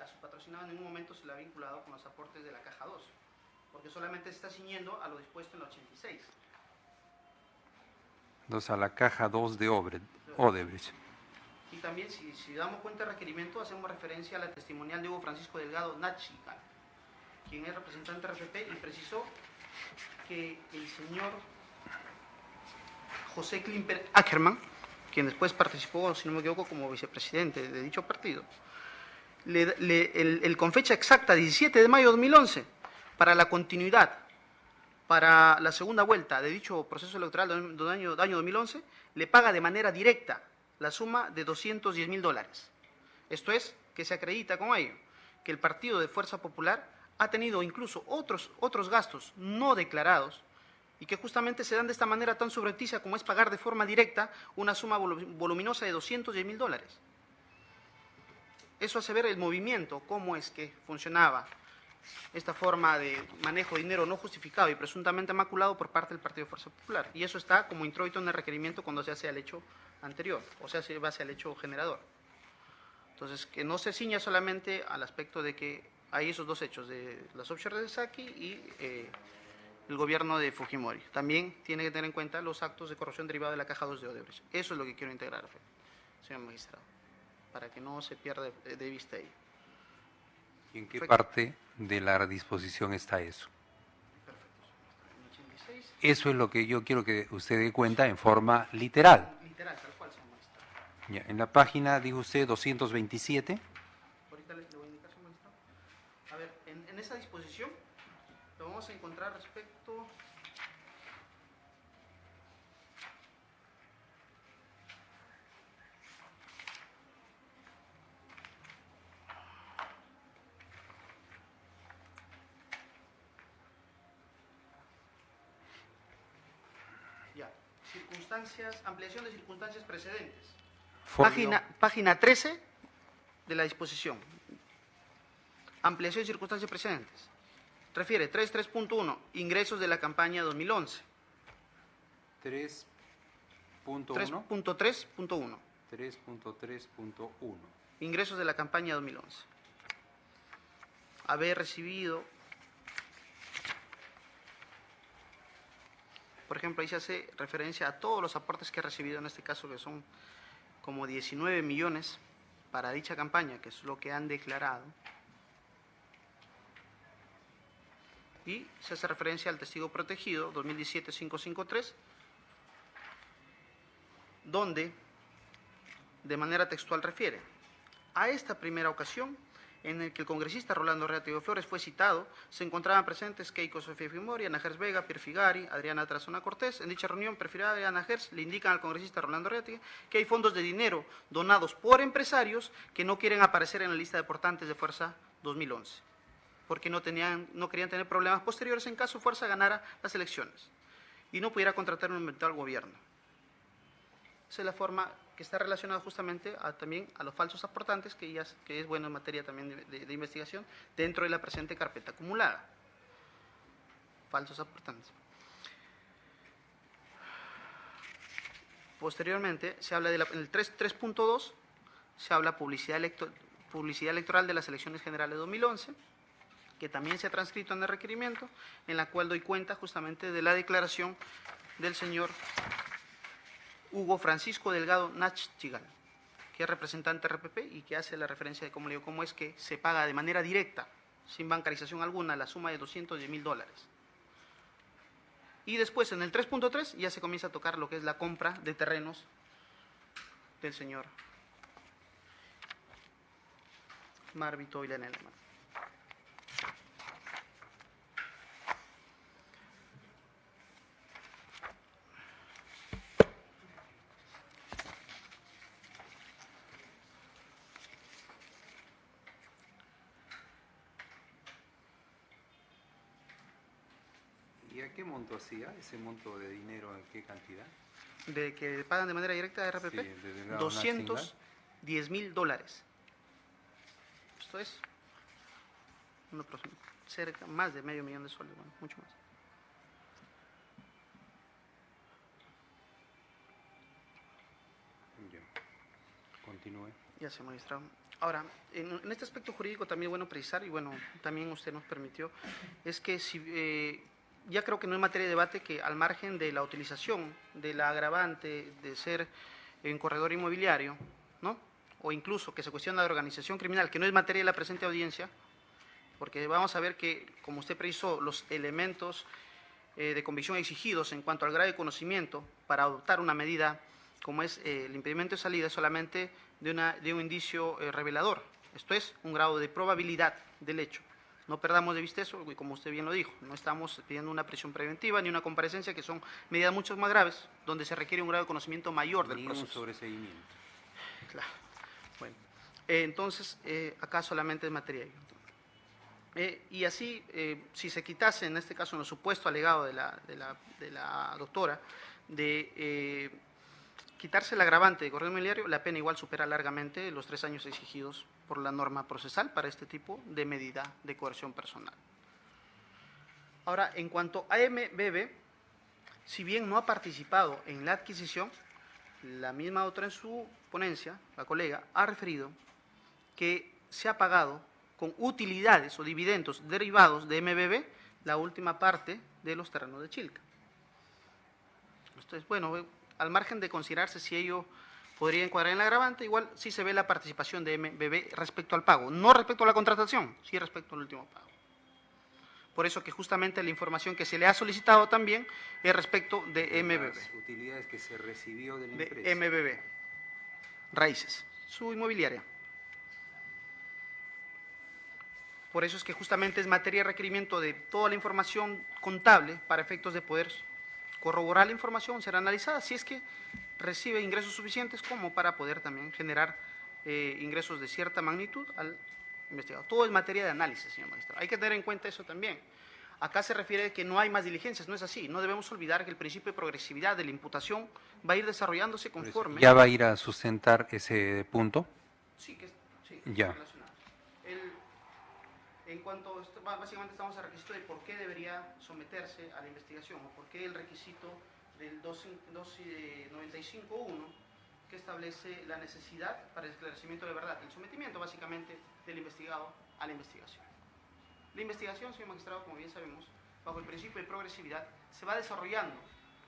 a su patrocinado en ningún momento se le ha vinculado con los aportes de la Caja 2, porque solamente se está ciñendo a lo dispuesto en el 86. Entonces, a la Caja 2 de Odebrecht. Y también, si damos cuenta del requerimiento, hacemos referencia a la testimonial de Hugo Francisco Delgado Nachica, quien es representante de RPP, y precisó que el señor José Klimper Ackerman, quien después participó, si no me equivoco, como vicepresidente de dicho partido, con fecha exacta, 17 de mayo de 2011, para la continuidad, para la segunda vuelta de dicho proceso electoral del año 2011, le paga de manera directa la suma de $210.000. Esto es, que se acredita con ello que el Partido de Fuerza Popular ha tenido incluso otros gastos no declarados, y que justamente se dan de esta manera tan subrepticia como es pagar de forma directa una suma voluminosa de $210.000. Eso hace ver el movimiento, cómo es que funcionaba esta forma de manejo de dinero no justificado y presuntamente maculado por parte del Partido de Fuerza Popular. Y eso está como introito en el requerimiento cuando se hace al hecho anterior, o sea, se base al hecho generador. Entonces, que no se ciña solamente al aspecto de que hay esos dos hechos, de las offshore de Saki y el gobierno de Fujimori. También tiene que tener en cuenta los actos de corrupción derivados de la Caja 2 de Odebrecht. Eso es lo que quiero integrar, señor magistrado, para que no se pierda de vista ahí. ¿Y en qué parte de la disposición está eso? Perfecto. En 86. Eso es lo que yo quiero que usted dé cuenta en forma literal. Literal, tal cual, señor magistrado. Ya, en la página, dijo usted, 227. Ahorita le voy a indicar, señor magistrado. A ver, en esa disposición lo vamos a encontrar respecto... ampliación de circunstancias precedentes. Página 13 de la disposición. Ampliación de circunstancias precedentes. Refiere 3.3.1, ingresos de la campaña 2011. 3.1. 3.3.1. 3.3.1. Ingresos de la campaña 2011. Haber recibido... Por ejemplo, ahí se hace referencia a todos los aportes que ha recibido, en este caso que son como 19 millones para dicha campaña, que es lo que han declarado. Y se hace referencia al testigo protegido 2017-553, donde de manera textual refiere: a esta primera ocasión en el que el congresista Rolando Reategui Flores fue citado, se encontraban presentes Keiko Sofía Fujimori, Ana Gers Vega, Pierre Figari, Adriana Tarazona Cortés. En dicha reunión, Pierre Figari y Ana Gers le indican al congresista Rolando Reategui que hay fondos de dinero donados por empresarios que no quieren aparecer en la lista de aportantes de Fuerza 2011, porque no querían tener problemas posteriores en caso Fuerza ganara las elecciones y no pudiera contratar un eventual gobierno. Esa es la forma que está relacionada justamente también a los falsos aportantes, que es bueno en materia también de investigación dentro de la presente carpeta acumulada. Falsos aportantes. Posteriormente, se habla en el 3.2, se habla publicidad electoral de las elecciones generales de 2011, que también se ha transcrito en el requerimiento, en la cual doy cuenta justamente de la declaración del señor Hugo Francisco Delgado Nachtigal, que es representante RPP y que hace la referencia de cómo es que se paga de manera directa, sin bancarización alguna, la suma de $210.000. Y después, en el 3.3, ya se comienza a tocar lo que es la compra de terrenos del señor Marvito Villanelema. ¿Y a qué monto hacía ese monto de dinero? ¿A qué cantidad? De que pagan de manera directa a RPP, Sí, de Delgado Nachtigal. $210.000. Esto es cerca, más de medio millón de soles, bueno, mucho más. Ya. Continúe. Ya se magistrado. Ahora, en este aspecto jurídico también es bueno precisar, y bueno, también usted nos permitió, es que si ya creo que no es materia de debate que al margen de la utilización de la agravante de ser un corredor inmobiliario, ¿no? O incluso que se cuestiona de organización criminal, que no es materia de la presente audiencia, porque vamos a ver que, como usted precisó, los elementos de convicción exigidos en cuanto al grado de conocimiento para adoptar una medida como es el impedimento de salida solamente de un indicio revelador, esto es, un grado de probabilidad del hecho. No perdamos de vista eso, y como usted bien lo dijo, no estamos pidiendo una prisión preventiva ni una comparecencia, que son medidas mucho más graves, donde se requiere un grado de conocimiento mayor del proceso. Un sobreseguimiento. Claro. Bueno, entonces, acá solamente es materia. Y así, si se quitase, en este caso, en el supuesto alegado de la doctora, de quitarse el agravante de corredor inmobiliario, la pena igual supera largamente los 3 años exigidos por la norma procesal para este tipo de medida de coerción personal. Ahora, en cuanto a MBB, si bien no ha participado en la adquisición, la misma doctora en su ponencia, la colega, ha referido que se ha pagado con utilidades o dividendos derivados de MBB la última parte de los terrenos de Chilca. Entonces, bueno, al margen de considerarse si ello podría encuadrar en el agravante, igual sí se ve la participación de MBB respecto al pago, no respecto a la contratación, sí respecto al último pago. Por eso que justamente la información que se le ha solicitado también es respecto de MBB. Las utilidades que se recibió de la empresa. De MBB, Raíces, su inmobiliaria. Por eso es que justamente es materia de requerimiento de toda la información contable para efectos de poder corroborar la información, será analizada si es que recibe ingresos suficientes como para poder también generar ingresos de cierta magnitud al investigador. Todo es materia de análisis, señor magistrado. Hay que tener en cuenta eso también. Acá se refiere que no hay más diligencias, no es así. No debemos olvidar que el principio de progresividad de la imputación va a ir desarrollándose conforme. ¿Ya va a ir a sustentar ese punto? Sí, sí, ya. En cuanto, básicamente estamos al requisito de por qué debería someterse a la investigación, o por qué el requisito del 295.1, que establece la necesidad para el esclarecimiento de verdad, el sometimiento básicamente del investigado a la investigación. La investigación, señor magistrado, como bien sabemos, bajo el principio de progresividad, se va desarrollando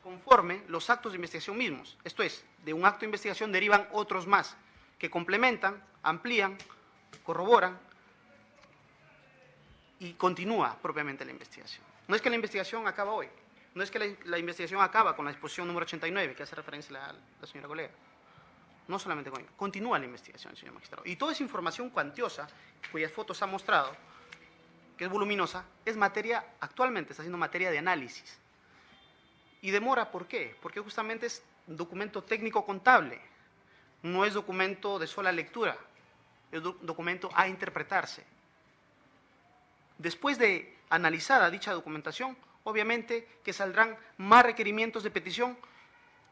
conforme los actos de investigación mismos. Esto es, de un acto de investigación derivan otros más, que complementan, amplían, corroboran, y continúa propiamente la investigación. No es que la investigación acaba hoy, no es que la investigación acaba con la disposición número 89, que hace referencia la señora colega. No solamente con ello, continúa la investigación, señor magistrado. Y toda esa información cuantiosa, cuyas fotos ha mostrado, que es voluminosa, es materia, actualmente está siendo materia de análisis. Y demora, ¿por qué? Porque justamente es documento técnico contable, no es documento de sola lectura, es documento a interpretarse. Después de analizada dicha documentación, obviamente que saldrán más requerimientos de petición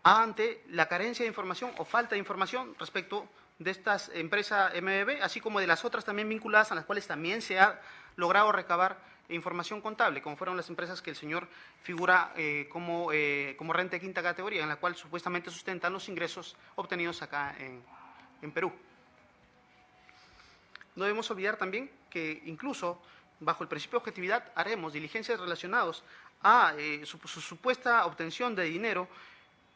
ante la carencia de información o falta de información respecto de estas empresas MBB, así como de las otras también vinculadas a las cuales también se ha logrado recabar información contable, como fueron las empresas que el señor figura como renta de quinta categoría, en la cual supuestamente sustentan los ingresos obtenidos acá en Perú. No debemos olvidar también que incluso bajo el principio de objetividad haremos diligencias relacionadas a su supuesta obtención de dinero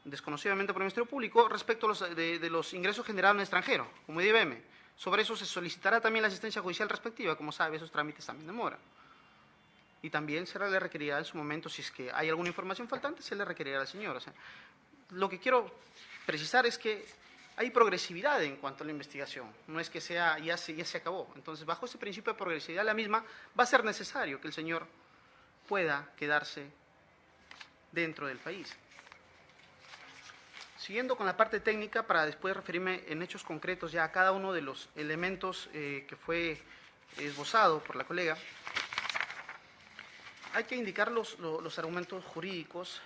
desconocidamente por el Ministerio Público respecto a de los ingresos generados en el extranjero, como IBM. Sobre eso se solicitará también la asistencia judicial respectiva. Como sabe, esos trámites también demoran. Y también se le requerirá en su momento, si es que hay alguna información faltante, se le requerirá al señor. O sea, lo que quiero precisar es que hay progresividad en cuanto a la investigación. No es que sea ya se acabó. Entonces, bajo ese principio de progresividad, la misma, va a ser necesario que el señor pueda quedarse dentro del país. Siguiendo con la parte técnica, para después referirme en hechos concretos ya a cada uno de los elementos que fue esbozado por la colega, hay que indicar los argumentos jurídicos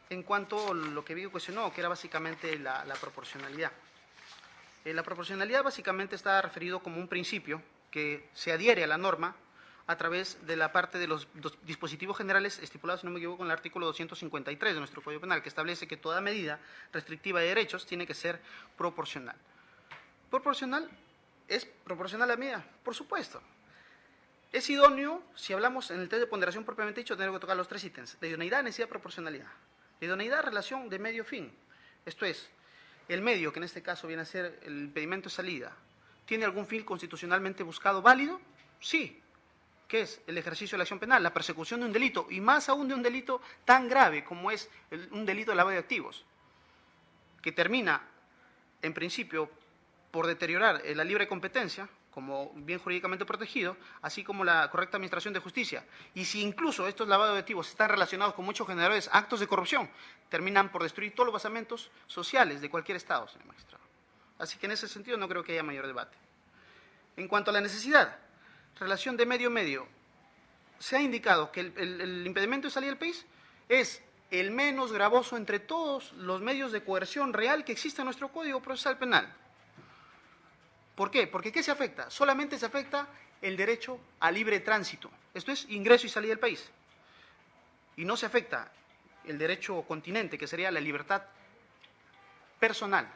en cuanto a lo que Vigo cuestionó, que era básicamente la proporcionalidad. La proporcionalidad básicamente está referido como un principio que se adhiere a la norma a través de la parte de los dispositivos generales estipulados, si no me equivoco, en el artículo 253 de nuestro Código Penal, que establece que toda medida restrictiva de derechos tiene que ser proporcional. ¿Proporcional? ¿Es proporcional a la medida? Por supuesto. Es idóneo, si hablamos en el test de ponderación propiamente dicho, tener que tocar los tres ítems: de idoneidad, necesidad, proporcionalidad. La idoneidad, relación de medio-fin. Esto es, el medio, que en este caso viene a ser el impedimento de salida, ¿tiene algún fin constitucionalmente buscado válido? Sí. ¿Qué es? El ejercicio de la acción penal, la persecución de un delito, y más aún de un delito tan grave como es un delito de lavado de activos, que termina, en principio, por deteriorar la libre competencia, como bien jurídicamente protegido, así como la correcta administración de justicia. Y si incluso estos lavados de activos están relacionados con muchos generadores actos de corrupción, terminan por destruir todos los basamentos sociales de cualquier Estado, señor magistrado. Así que en ese sentido no creo que haya mayor debate. En cuanto a la necesidad, relación de medio-medio, se ha indicado que el impedimento de salida del país es el menos gravoso entre todos los medios de coerción real que existe en nuestro Código Procesal Penal. ¿Por qué? Porque ¿qué se afecta? Solamente se afecta el derecho a libre tránsito. Esto es ingreso y salida del país. Y no se afecta el derecho continente, que sería la libertad personal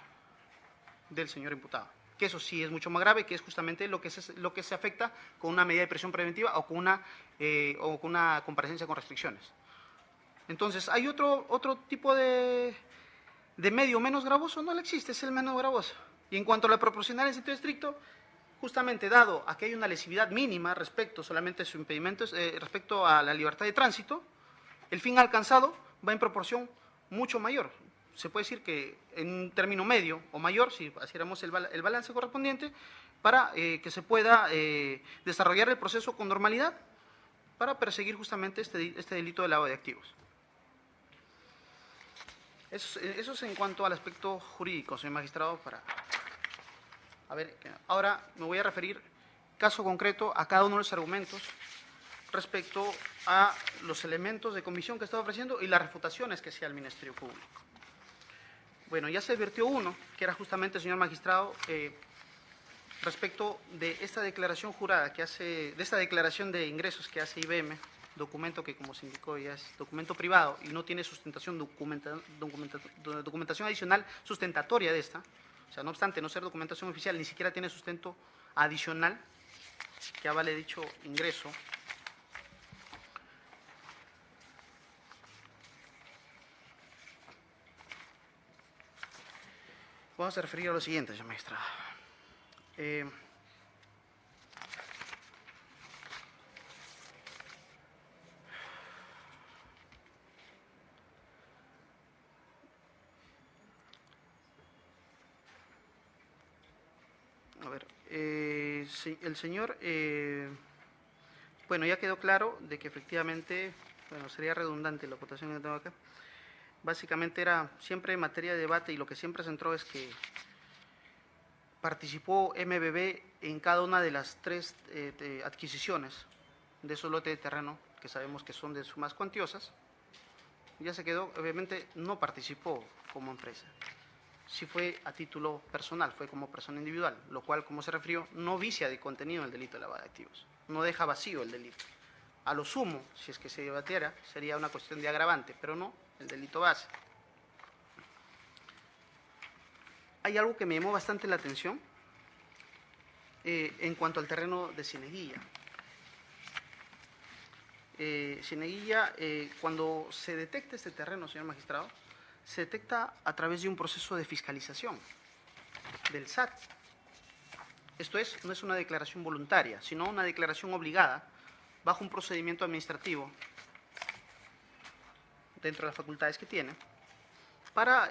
del señor imputado. Que eso sí es mucho más grave, que es justamente lo que se afecta con una medida de prisión preventiva o con una comparecencia con restricciones. Entonces, ¿hay otro tipo de medio menos gravoso? No le existe, es el menos gravoso. Y en cuanto a la proporcionalidad en sentido estricto, justamente dado a que hay una lesividad mínima respecto solamente a su impedimento, respecto a la libertad de tránsito, el fin alcanzado va en proporción mucho mayor. Se puede decir que en un término medio o mayor, si hiciéramos el balance correspondiente, para que se pueda desarrollar el proceso con normalidad para perseguir justamente este delito de lavado de activos. Eso es en cuanto al aspecto jurídico, señor magistrado. Ahora me voy a referir caso concreto a cada uno de los argumentos respecto a los elementos de comisión que estaba ofreciendo y las refutaciones que hacía el Ministerio Público. Bueno, ya se advirtió uno, que era justamente, señor magistrado, respecto de esta declaración jurada que hace, de esta declaración de ingresos que hace IBM, documento que, como se indicó, ya es documento privado y no tiene sustentación, documentación adicional sustentatoria de esta. O sea, no obstante no ser documentación oficial, ni siquiera tiene sustento adicional que avale dicho ingreso. Vamos a referir a lo siguiente, señor magistrado. Sí, el señor, bueno, ya quedó claro de que efectivamente, bueno, sería redundante la acotación que tengo acá. Básicamente era siempre materia de debate y lo que siempre se centró es que participó MBB en cada una de las tres adquisiciones de esos lotes de terreno que sabemos que son de sumas cuantiosas. Ya se quedó, obviamente no participó como empresa. Sí fue a título personal, fue como persona individual, lo cual, como se refirió, no vicia de contenido el delito de lavado de activos, no deja vacío el delito. A lo sumo, si es que se debatiera, sería una cuestión de agravante, pero no el delito base. Hay algo que me llamó bastante la atención en cuanto al terreno de Cieneguilla. Cieneguilla, cuando se detecta este terreno, señor magistrado, se detecta a través de un proceso de fiscalización del SAT. Esto es, no es una declaración voluntaria, sino una declaración obligada bajo un procedimiento administrativo dentro de las facultades que tiene para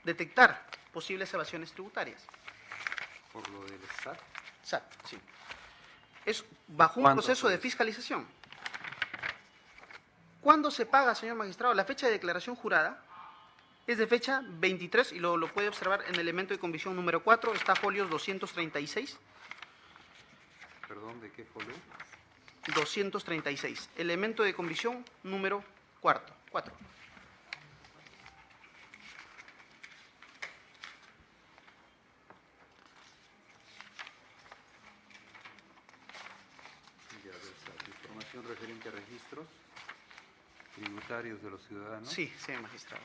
detectar posibles evasiones tributarias. Por lo del SAT. SAT, sí. Es bajo un ¿Cuándo proceso fue de eso? fiscalización. ¿Cuándo se paga, señor magistrado? La fecha de declaración jurada es de fecha 23 y lo puede observar en el elemento de convicción número 4, está folios 236. Perdón, ¿de qué folio? 236. Elemento de convicción número 4. Ya, del SAT. Información referente a registros tributarios de los ciudadanos. Sí, señor magistrado.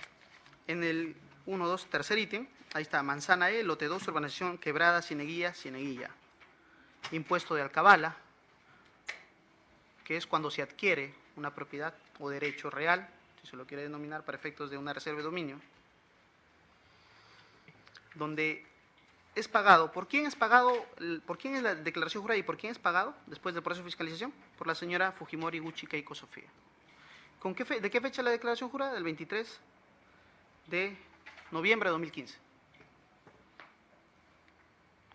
En el 1, 2, tercer ítem, ahí está, Manzana E, lote 2, urbanización Quebrada, Cieneguilla. Impuesto de alcabala, que es cuando se adquiere una propiedad o derecho real, si se lo quiere denominar para efectos de una reserva de dominio, donde es pagado. ¿Por quién es pagado? ¿Por quién es la declaración jurada y por quién es pagado después del proceso de fiscalización? Por la señora Fujimori Gucci Keiko Sofía. ¿De qué fecha la declaración jurada? Del 23 de noviembre de 2015.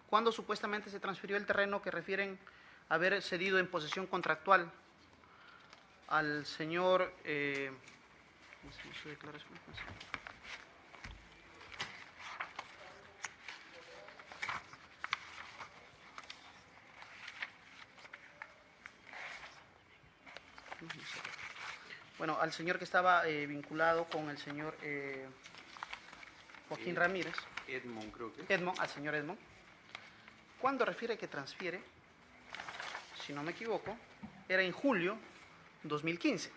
¿Cuándo supuestamente se transfirió el terreno que refieren haber cedido en posesión contractual al señor... ¿cómo se llama su declaración? Bueno, al señor que estaba vinculado con el señor Joaquín Ramírez. Edmond, creo que. Al señor Edmond. Cuando refiere que transfiere, si no me equivoco, era en julio 2015.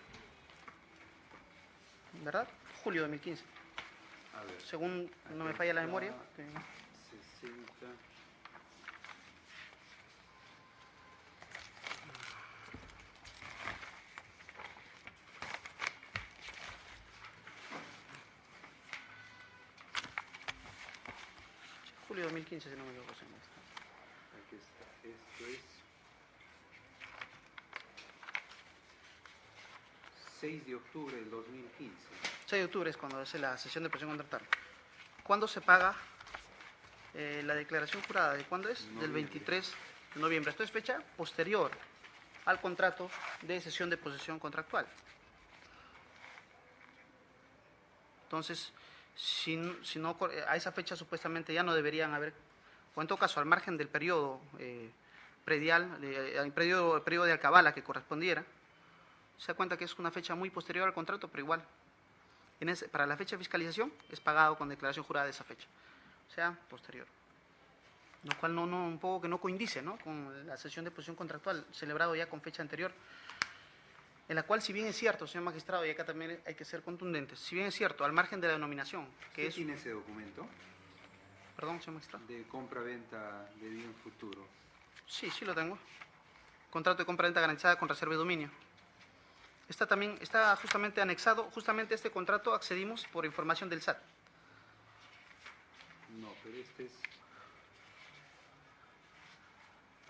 ¿Verdad? Julio 2015. A ver. Según no me falla la memoria. 60. Julio 2015, si no me equivoco. Señor. Aquí está. Esto es 6 de octubre del 2015. 6 de octubre es cuando hace la sesión de presión contractual. ¿Cuándo se paga la declaración jurada? ¿De cuándo es? Noviembre. Del 23 de noviembre. Esto es fecha posterior al contrato de cesión de posesión contractual. Entonces, si no, a esa fecha supuestamente ya no deberían haber, o en todo caso, al margen del periodo predial, el periodo de alcabala que correspondiera, se da cuenta que es una fecha muy posterior al contrato, pero igual, para la fecha de fiscalización es pagado con declaración jurada de esa fecha, o sea, posterior. Lo cual un poco que no coincide, ¿no?, con la sesión de posesión contractual celebrado ya con fecha anterior, en la cual, si bien es cierto, señor magistrado, y acá también hay que ser contundentes, si bien es cierto, al margen de la denominación, que es... ¿Tiene ese documento? Perdón, señor magistrado. De compra-venta de bien futuro. Sí, sí lo tengo. Contrato de compra-venta garantizada con reserva de dominio. Está justamente anexado, justamente este contrato accedimos por información del SAT. No, pero este es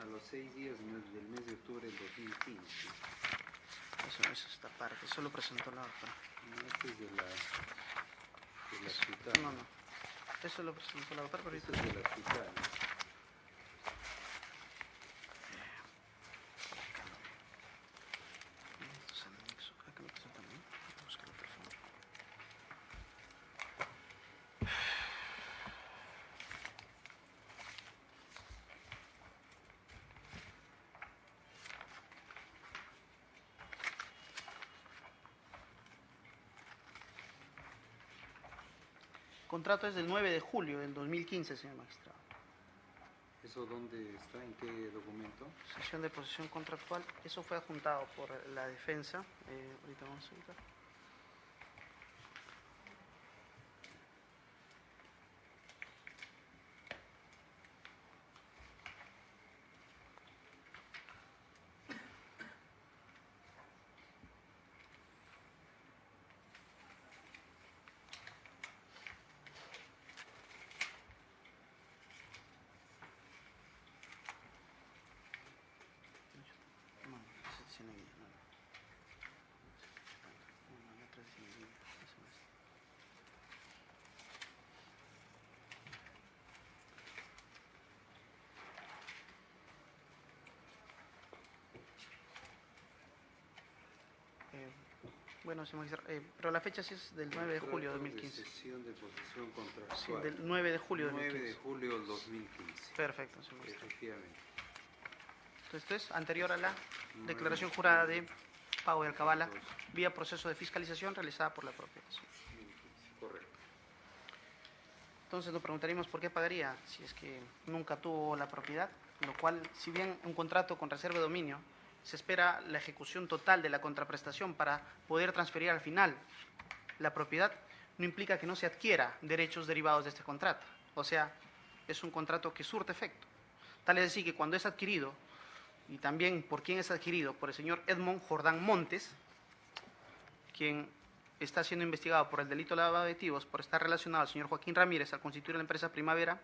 a los 6 días del mes de octubre del 2015. Eso es esta parte, eso lo presentó la doctora. No, este es de la ciudad. No. Eso lo presentó la doctora, pero Este ahorita... es de la ciudad. El contrato es del 9 de julio del 2015, señor magistrado. ¿Eso dónde está? ¿En qué documento? Sesión de posesión contractual, eso fue adjuntado por la defensa. Ahorita vamos a ubicar. Cieneguilla. No. No, otra de Cieneguilla, eso es. Bueno, señor magistrado, pero la fecha sí es del 9 de julio de 2015. Sesión de posesión contractual. Sí, del 9 de julio de 9 de 2015. julio del 2015. Perfecto, señor magistrado. Efectivamente. Entonces, esto es anterior a la declaración jurada de pago de alcabala vía proceso de fiscalización realizada por la propia persona. Correcto. Entonces nos preguntaríamos por qué pagaría si es que nunca tuvo la propiedad, lo cual, si bien un contrato con reserva de dominio, se espera la ejecución total de la contraprestación para poder transferir al final la propiedad, no implica que no se adquiera derechos derivados de este contrato. O sea, es un contrato que surte efecto. Tal es decir que cuando es adquirido, y también por quién es adquirido, por el señor Edmond Jordán Montes, quien está siendo investigado por el delito de lavado de activos por estar relacionado al señor Joaquín Ramírez al constituir la empresa Primavera,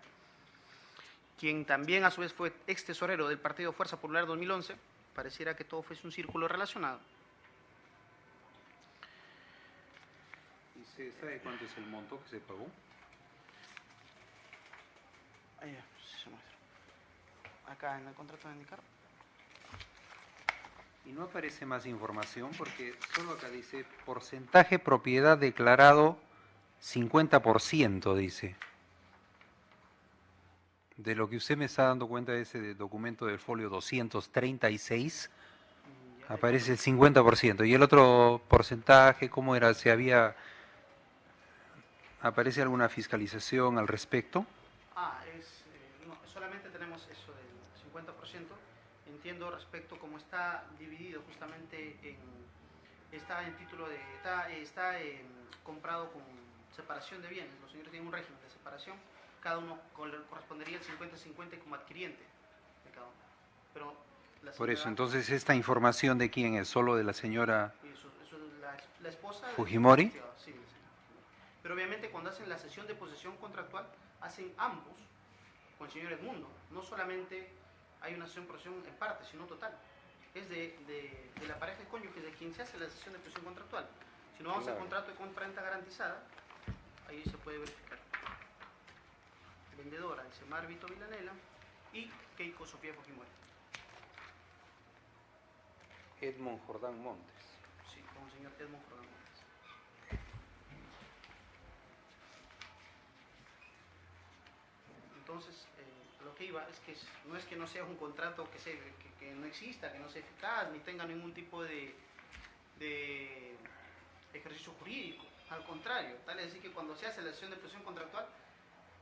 quien también a su vez fue ex tesorero del Partido Fuerza Popular 2011, pareciera que todo fuese un círculo relacionado. ¿Y se sabe cuánto es el monto que se pagó? Sí, se muestra. Acá en el contrato de indicar. Y no aparece más información porque solo acá dice porcentaje propiedad declarado 50%, dice. De lo que usted me está dando cuenta de ese documento del folio 236, aparece el 50%. ¿Y el otro porcentaje, cómo era? ¿Se había, aparece alguna fiscalización al respecto? No, solamente tenemos eso del 50%. Entiendo respecto cómo está dividido justamente está en título de, está comprado con separación de bienes. Los señores tienen un régimen de separación. Cada uno correspondería el 50-50 como adquiriente de cada uno. Pero Por eso, entonces, ¿esta información de quién es? ¿Solo de la señora la esposa Fujimori? Sí, la señora. Pero obviamente cuando hacen la sesión de posesión contractual, hacen ambos con el señor Edmundo. No solamente hay una sesión de posesión en parte, sino total. Es de la pareja de cónyuges de quien se hace la sesión de posesión contractual. Si no vamos al contrato de compraventa garantizada, ahí se puede verificar. Vendedora, dice Marvito Vilanela y Keiko Sofía Fujimori. Edmond Jordán Montes. Sí, con el señor Edmond Jordán Montes. Entonces, lo que iba es que no sea un contrato que no exista, que no sea eficaz, ni tenga ningún tipo de ejercicio jurídico. Al contrario, tal es decir que cuando se hace la sesión de posesión contractual,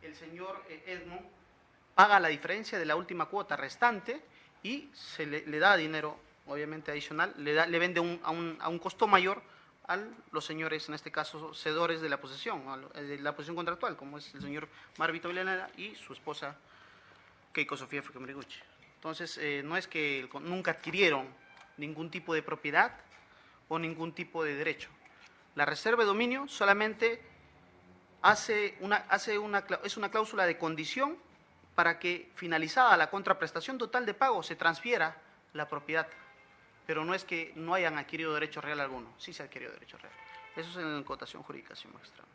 el señor Edmond paga la diferencia de la última cuota restante y se le da dinero, obviamente adicional, le vende a un costo mayor a los señores, en este caso, cedores de la posesión contractual, como es el señor Marvito Vilanera y su esposa Keiko Sofía Fujimori. Entonces, no es que nunca adquirieron ningún tipo de propiedad o ningún tipo de derecho. La reserva de dominio solamente es una cláusula de condición para que, finalizada la contraprestación total de pago, se transfiera la propiedad. Pero no es que no hayan adquirido derecho real alguno, sí se ha adquirido derecho real. Eso es en cotación jurídica, señor magistrado.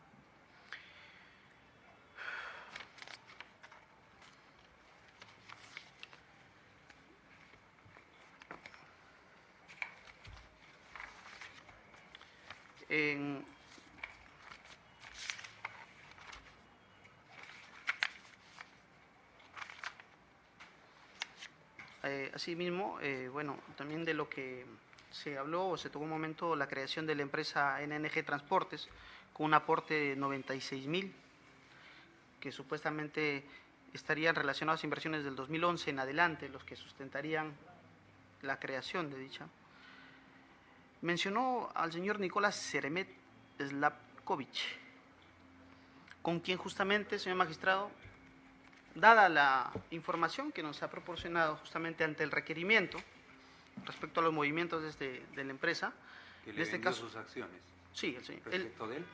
Asimismo, bueno, también de lo que se habló o se tocó un momento, la creación de la empresa NNG Transportes con un aporte de 96.000, que supuestamente estarían relacionados a inversiones del 2011 en adelante, los que sustentarían la creación de dicha. Mencionó al señor Nicolás Seremet Slavkovich, con quien justamente, señor magistrado, dada la información que nos ha proporcionado justamente ante el requerimiento respecto a los movimientos de la empresa, Que en le este vendió caso, sus acciones. sí, el señor, Respecto de él.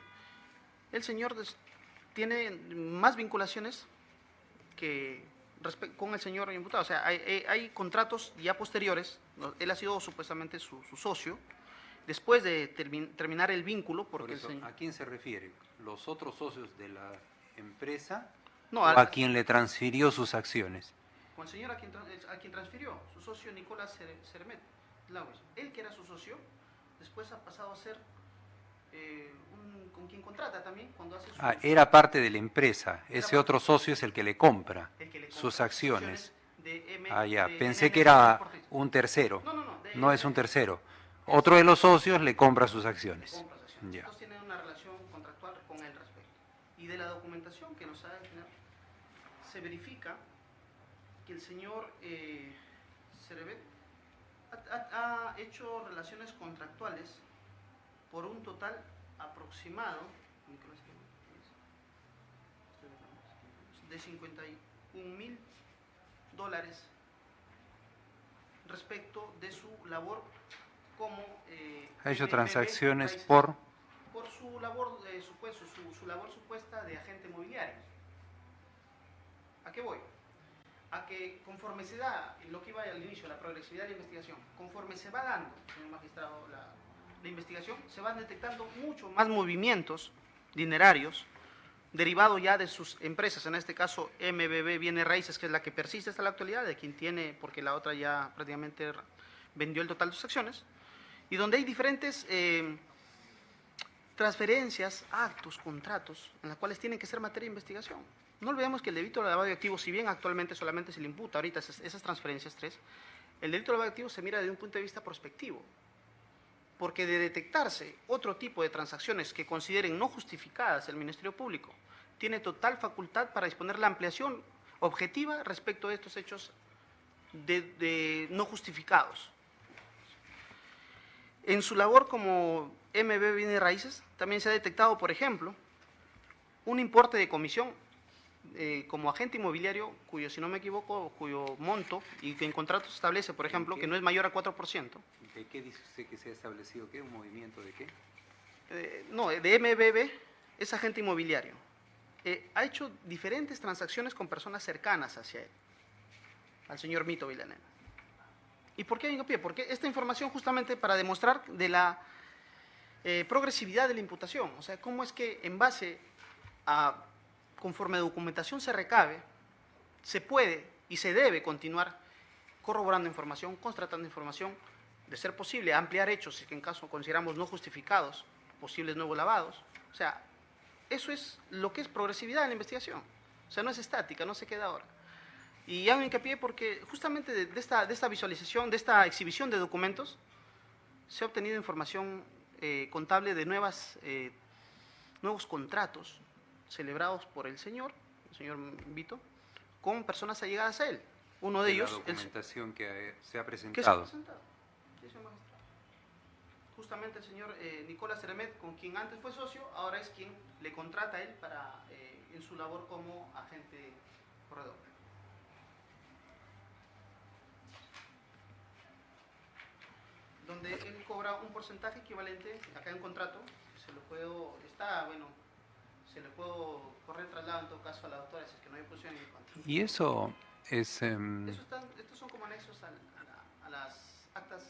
el señor tiene más vinculaciones que con el señor imputado. O sea, hay contratos ya posteriores, ¿no? Él ha sido supuestamente su socio, después de terminar el vínculo, porque Por eso, ¿a quién se refiere? ¿Los otros socios de la empresa no, o a quien le transfirió sus acciones? con el señor a quien transfirió, su socio Nicolás Sermet Lawes. Él, que era su socio, después ha pasado a ser con quien contrata también cuando hace Era parte de la empresa. Ese otro socio es el que le compra el que le compra sus acciones. de Pensé NMB que era Transportes. un tercero. No, No es un tercero. Otro de los socios le compra sus acciones. Compra sus acciones. Ya. Entonces tienen una relación contractual con el respecto. Y de la documentación que nos ha generado, se verifica que el señor Servet ha hecho relaciones contractuales por un total aproximado de $51.000 respecto de su labor como Ha hecho MBB transacciones Raíces, por su labor, su labor supuesta de agente inmobiliario. ¿A qué voy? A que conforme se da, lo que iba al inicio, la progresividad de la investigación, conforme se va dando, señor magistrado, la investigación, se van detectando mucho más movimientos dinerarios derivados ya de sus empresas, en este caso MBB Bienes Raíces, que es la que persiste hasta la actualidad, de quien tiene, porque la otra ya prácticamente vendió el total de sus acciones, y donde hay diferentes transferencias, actos, contratos, en las cuales tienen que ser materia de investigación. No olvidemos que el delito de lavado de activos, si bien actualmente solamente se le imputa ahorita esas transferencias 3, el delito de lavado de activos se mira desde un punto de vista prospectivo, porque de detectarse otro tipo de transacciones que consideren no justificadas el Ministerio Público, tiene total facultad para disponer la ampliación objetiva respecto a estos hechos no justificados. En su labor como MB Bienes Raíces, también se ha detectado, por ejemplo, un importe de comisión como agente inmobiliario, cuyo, si no me equivoco, cuyo monto, y que en contrato se establece, por ejemplo, que no es mayor a 4%. ¿De qué dice usted que se ha establecido? ¿Qué? ¿Un movimiento de qué? No, de MBB es agente inmobiliario. Ha hecho diferentes transacciones con personas cercanas hacia él, al señor Mito Villanueva. ¿Y por qué hincapié? Porque esta información justamente para demostrar de la progresividad de la imputación, o sea, cómo es que en base a, conforme documentación se recabe, se puede y se debe continuar corroborando información, constatando información, de ser posible ampliar hechos, si en caso consideramos no justificados, posibles nuevos lavados. O sea, eso es lo que es progresividad en la investigación. O sea, no es estática, no se queda ahora. Y hago hincapié porque justamente de esta visualización, de esta exhibición de documentos, se ha obtenido información contable de nuevos contratos celebrados por el señor Vito, con personas allegadas a él. Uno de ellos... La documentación que se ha presentado. ¿Qué se ha presentado? Sí, señor magistrado. Justamente el señor Nicolás Sermet, con quien antes fue socio, ahora es quien le contrata a él para, en su labor como agente corredor. Donde él cobra un porcentaje equivalente, acá en contrato, se lo puedo correr traslado en todo caso a la doctora, si es que no hay oposición en el contrato. Y eso es... Estos son como anexos a las actas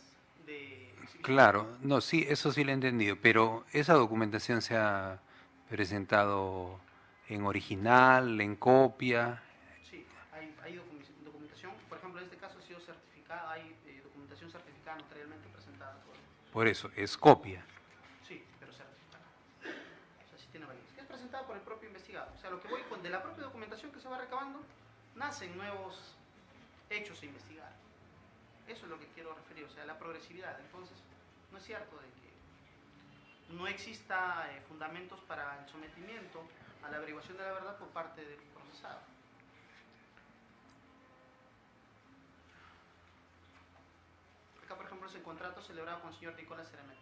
de exhibición. Claro, no, sí, eso sí lo he entendido, pero esa documentación se ha presentado en original, en copia. Sí, hay documentación, por ejemplo, en este caso ha sido certificada, hay documentación certificada notarialmente presentada por eso, es copia. Sí, pero certificada. O sea, sí tiene validez. Es presentada por el propio investigado. O sea, lo que voy de la propia documentación que se va recabando, nacen nuevos hechos a investigar. Eso es lo que quiero referir, o sea, la progresividad. Entonces, no es cierto de que no exista fundamentos para el sometimiento a la averiguación de la verdad por parte del procesado. Acá, por ejemplo, es el contrato celebrado con el señor Nicolás Sermet.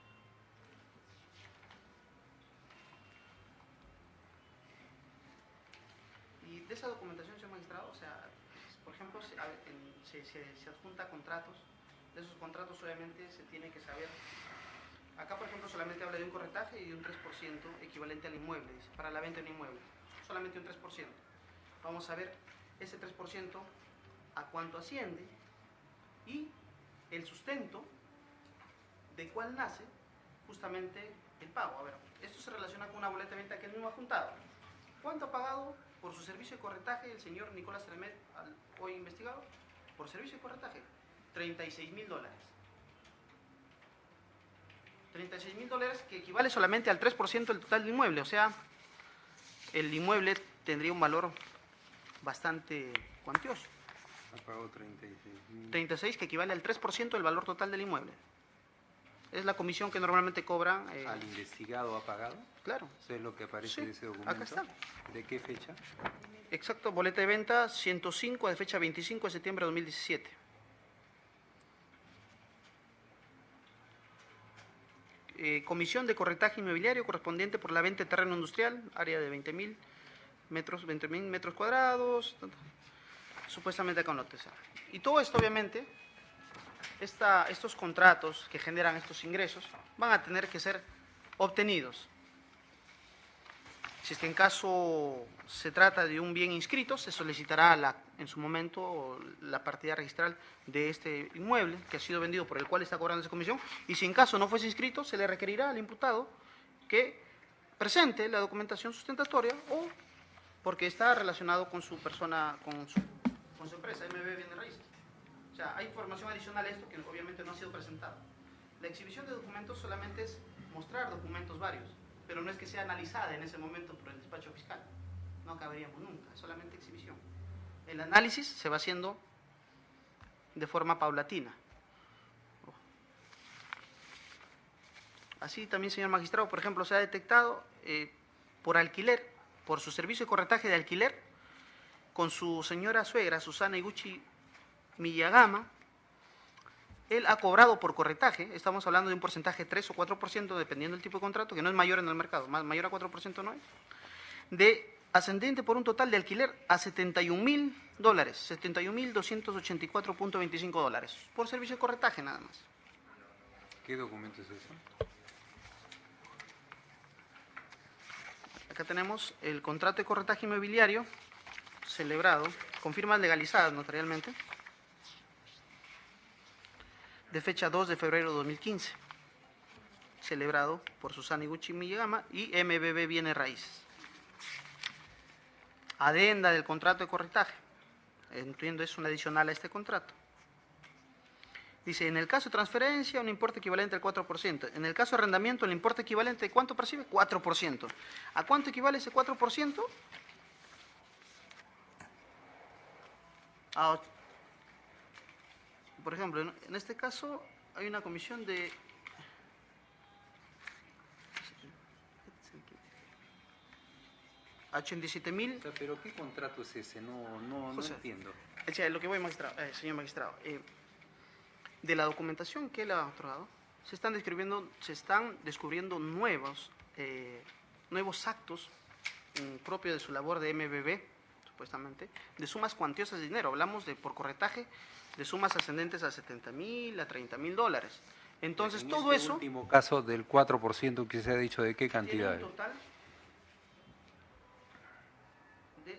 Y de esa documentación, señor magistrado, o sea, por ejemplo, se adjunta contratos. De esos contratos obviamente se tiene que saber. Acá, por ejemplo, solamente habla de un corretaje y de un 3% equivalente al inmueble, dice, para la venta de un inmueble. Solamente un 3%. Vamos a ver ese 3% a cuánto asciende y el sustento de cuál nace justamente el pago. A ver, esto se relaciona con una boleta de venta que él mismo ha juntado. ¿Cuánto ha pagado por su servicio de corretaje el señor Nicolás Tremet, hoy investigado? Por servicio de corretaje, $36.000. $36.000 que equivale solamente al 3% del total del inmueble, o sea, el inmueble tendría un valor bastante cuantioso. Ha pagado 36.000. 36 que equivale al 3% del valor total del inmueble. Es la comisión que normalmente cobran. ¿Al investigado ha pagado? Claro. Eso es lo que aparece Sí, de ese documento. acá está. ¿De qué fecha? Exacto, boleta de venta 105 de fecha 25 de septiembre de 2017. Comisión de corretaje inmobiliario correspondiente por la venta de terreno industrial, área de 20.000 metros cuadrados, supuestamente con lotes. Y todo esto, obviamente, estos contratos que generan estos ingresos van a tener que ser obtenidos. Si es que en caso se trata de un bien inscrito, se solicitará en su momento la partida registral de este inmueble que ha sido vendido por el cual está cobrando esa comisión, y si en caso no fuese inscrito, se le requerirá al imputado que presente la documentación sustentatoria o porque está relacionado con su persona, con su empresa, MB Bienes Raíces. O sea, hay información adicional a esto que obviamente no ha sido presentada. La exhibición de documentos solamente es mostrar documentos varios, pero no es que sea analizada en ese momento por el despacho fiscal. No acabaríamos nunca, es solamente exhibición. El análisis se va haciendo de forma paulatina. Así también, señor magistrado, por ejemplo, se ha detectado por alquiler, por su servicio de corretaje de alquiler, con su señora suegra, Susana Iguchi Miyagama, él ha cobrado por corretaje, estamos hablando de un porcentaje 3 o 4%, dependiendo del tipo de contrato, que no es mayor en el mercado, mayor a 4% no es, de ascendente por un total de alquiler a $71.000, $71.284.25, por servicio de corretaje nada más. ¿Qué documento es eso? Acá tenemos el contrato de corretaje inmobiliario celebrado, con firmas legalizadas notarialmente, de fecha 2 de febrero de 2015, celebrado por Susana Iguchi Miyagama y MBB Bienes Raíces. Adenda del contrato de corretaje, entiendo es un adicional a este contrato. Dice, en el caso de transferencia, un importe equivalente al 4%. En el caso de arrendamiento, el importe equivalente, ¿cuánto percibe? 4%. ¿A cuánto equivale ese 4%? Por ejemplo, en este caso hay una comisión de $87.000. ¿Pero qué contrato es ese? No entiendo. Lo que voy, magistrado, señor magistrado, de la documentación que él ha otorgado, se están descubriendo nuevos actos propios de su labor de MBB, supuestamente, de sumas cuantiosas de dinero. Hablamos por corretaje de sumas ascendentes a $70.000, a $30.000. Entonces, en todo este eso... último caso del 4% que se ha dicho, ¿de qué cantidad? Tiene un total de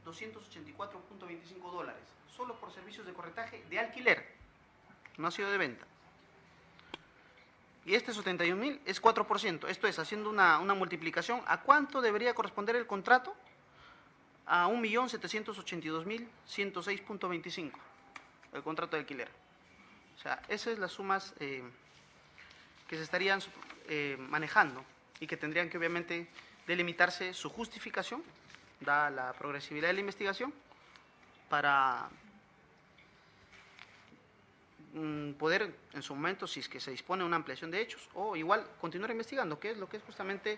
$71.284.25, solo por servicios de corretaje de alquiler, no ha sido de venta. Y este 71.000 es 4%, esto es, haciendo una multiplicación, ¿a cuánto debería corresponder el contrato? A 1.782.106.25, el contrato de alquiler. O sea, esas son las sumas que se estarían manejando y que tendrían que obviamente delimitarse su justificación, dada la progresividad de la investigación, para poder en su momento, si es que se dispone de una ampliación de hechos, o igual continuar investigando, que es lo que es justamente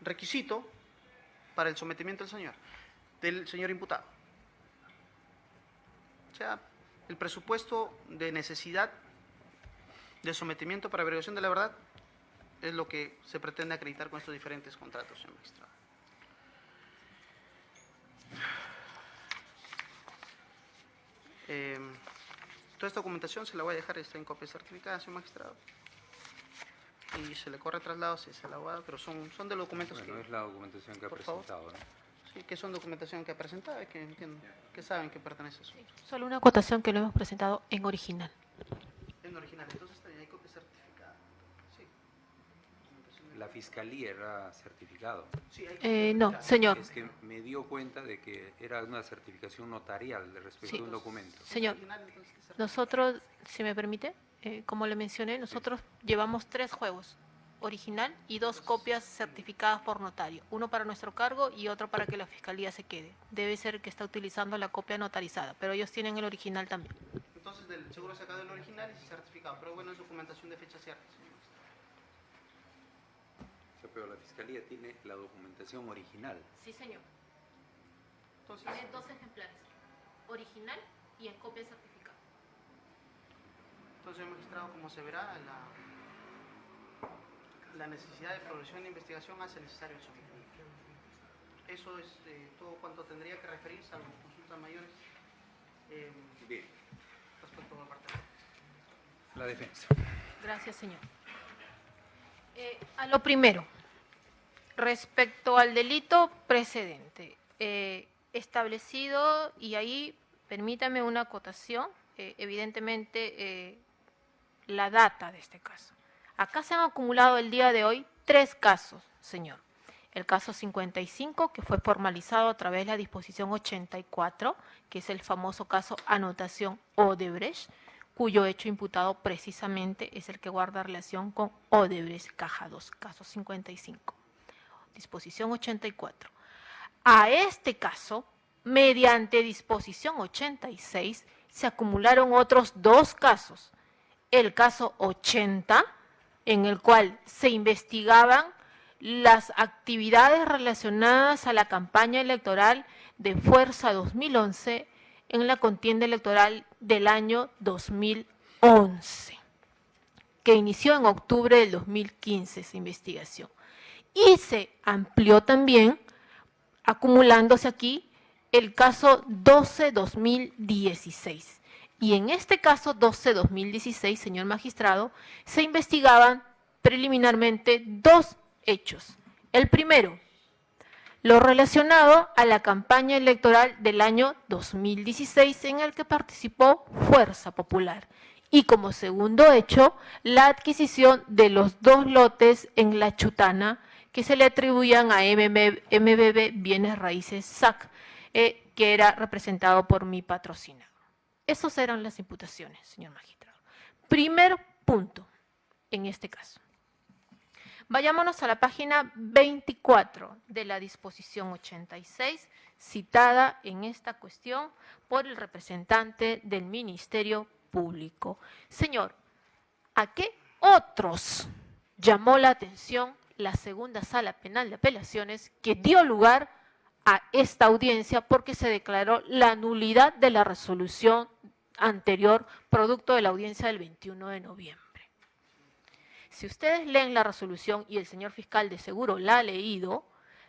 requisito para el sometimiento del señor imputado. O sea, el presupuesto de necesidad de sometimiento para averiguación de la verdad es lo que se pretende acreditar con estos diferentes contratos, señor magistrado. Toda esta documentación se la voy a dejar, está en copia certificada, señor magistrado. Y se le corre traslado si es el abogado, pero son de los documentos bueno, que... es la documentación que ha por favor. presentado, ¿no? Sí, que son documentación que ha presentado y que entiendo, que saben que pertenece a eso. Solo una acotación que lo hemos presentado en original. En original, entonces hay copia certificada. Sí. La fiscalía era certificado. Sí, hay copia No, certificada. señor. Es que me dio cuenta de que era una certificación notarial de respecto Sí. a un documento. Señor, Original, entonces, ¿qué certificado? nosotros, si me permite, como le mencioné, nosotros llevamos 3 juegos, original y 2 copias certificadas por notario, uno para nuestro cargo y otro para que la fiscalía se quede. Debe ser que está utilizando la copia notarizada, pero ellos tienen el original también. Entonces, del seguro sacado el original y certificado, pero bueno, es documentación de fecha cierta, señor. Pero la fiscalía tiene la documentación original. Sí, señor. Entonces, Tiene 2 ejemplares, original y en copia certificada. Entonces, magistrado, como se verá, la necesidad de progresión de investigación hace necesario el sometimiento. Eso es todo cuanto tendría que referirse a las consultas mayores Bien. respecto a la parte. La defensa. Gracias, señor. A lo primero, respecto al delito precedente, establecido, y ahí permítame una acotación, evidentemente la data de este caso. Acá se han acumulado el día de hoy 3 casos, señor. El caso 55, que fue formalizado a través de la disposición 84, que es el famoso caso anotación Odebrecht, cuyo hecho imputado precisamente es el que guarda relación con Odebrecht Caja 2, caso 55. Disposición 84. A este caso, mediante disposición 86, se acumularon otros 2 casos. El caso 80, en el cual se investigaban las actividades relacionadas a la campaña electoral de Fuerza 2011 en la contienda electoral del año 2011, que inició en octubre del 2015 esa investigación. Y se amplió también, acumulándose aquí, el caso 12-2016. Y en este caso 12-2016, señor magistrado, se investigaban preliminarmente 2 hechos. El primero, lo relacionado a la campaña electoral del año 2016 en el que participó Fuerza Popular. Y como segundo hecho, la adquisición de los 2 lotes en La Chutana que se le atribuían a MBB Bienes Raíces SAC, que era representado por mi patrocinador. Esas eran las imputaciones, señor magistrado. Primer punto en este caso. Vayámonos a la página 24 de la disposición 86, citada en esta cuestión por el representante del Ministerio Público. Señor, ¿a qué otros llamó la atención la segunda sala penal de apelaciones que dio lugar a esta audiencia porque se declaró la nulidad de la resolución anterior, producto de la audiencia del 21 de noviembre? Si ustedes leen la resolución, y el señor fiscal de seguro la ha leído,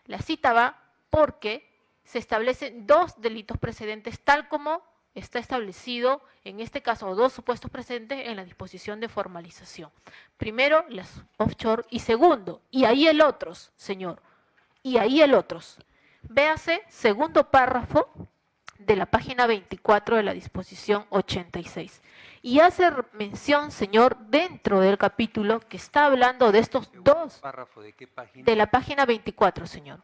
la cita va porque se establecen 2 delitos precedentes, tal como está establecido, en este caso, 2 supuestos precedentes en la disposición de formalización. Primero, las offshore, y segundo, y ahí el otros, señor, y ahí el otros. Véase segundo párrafo de la página 24 de la disposición 86. Y hace mención, señor, dentro del capítulo que está hablando de estos 2. ¿Párrafo de qué página? De la página 24, señor.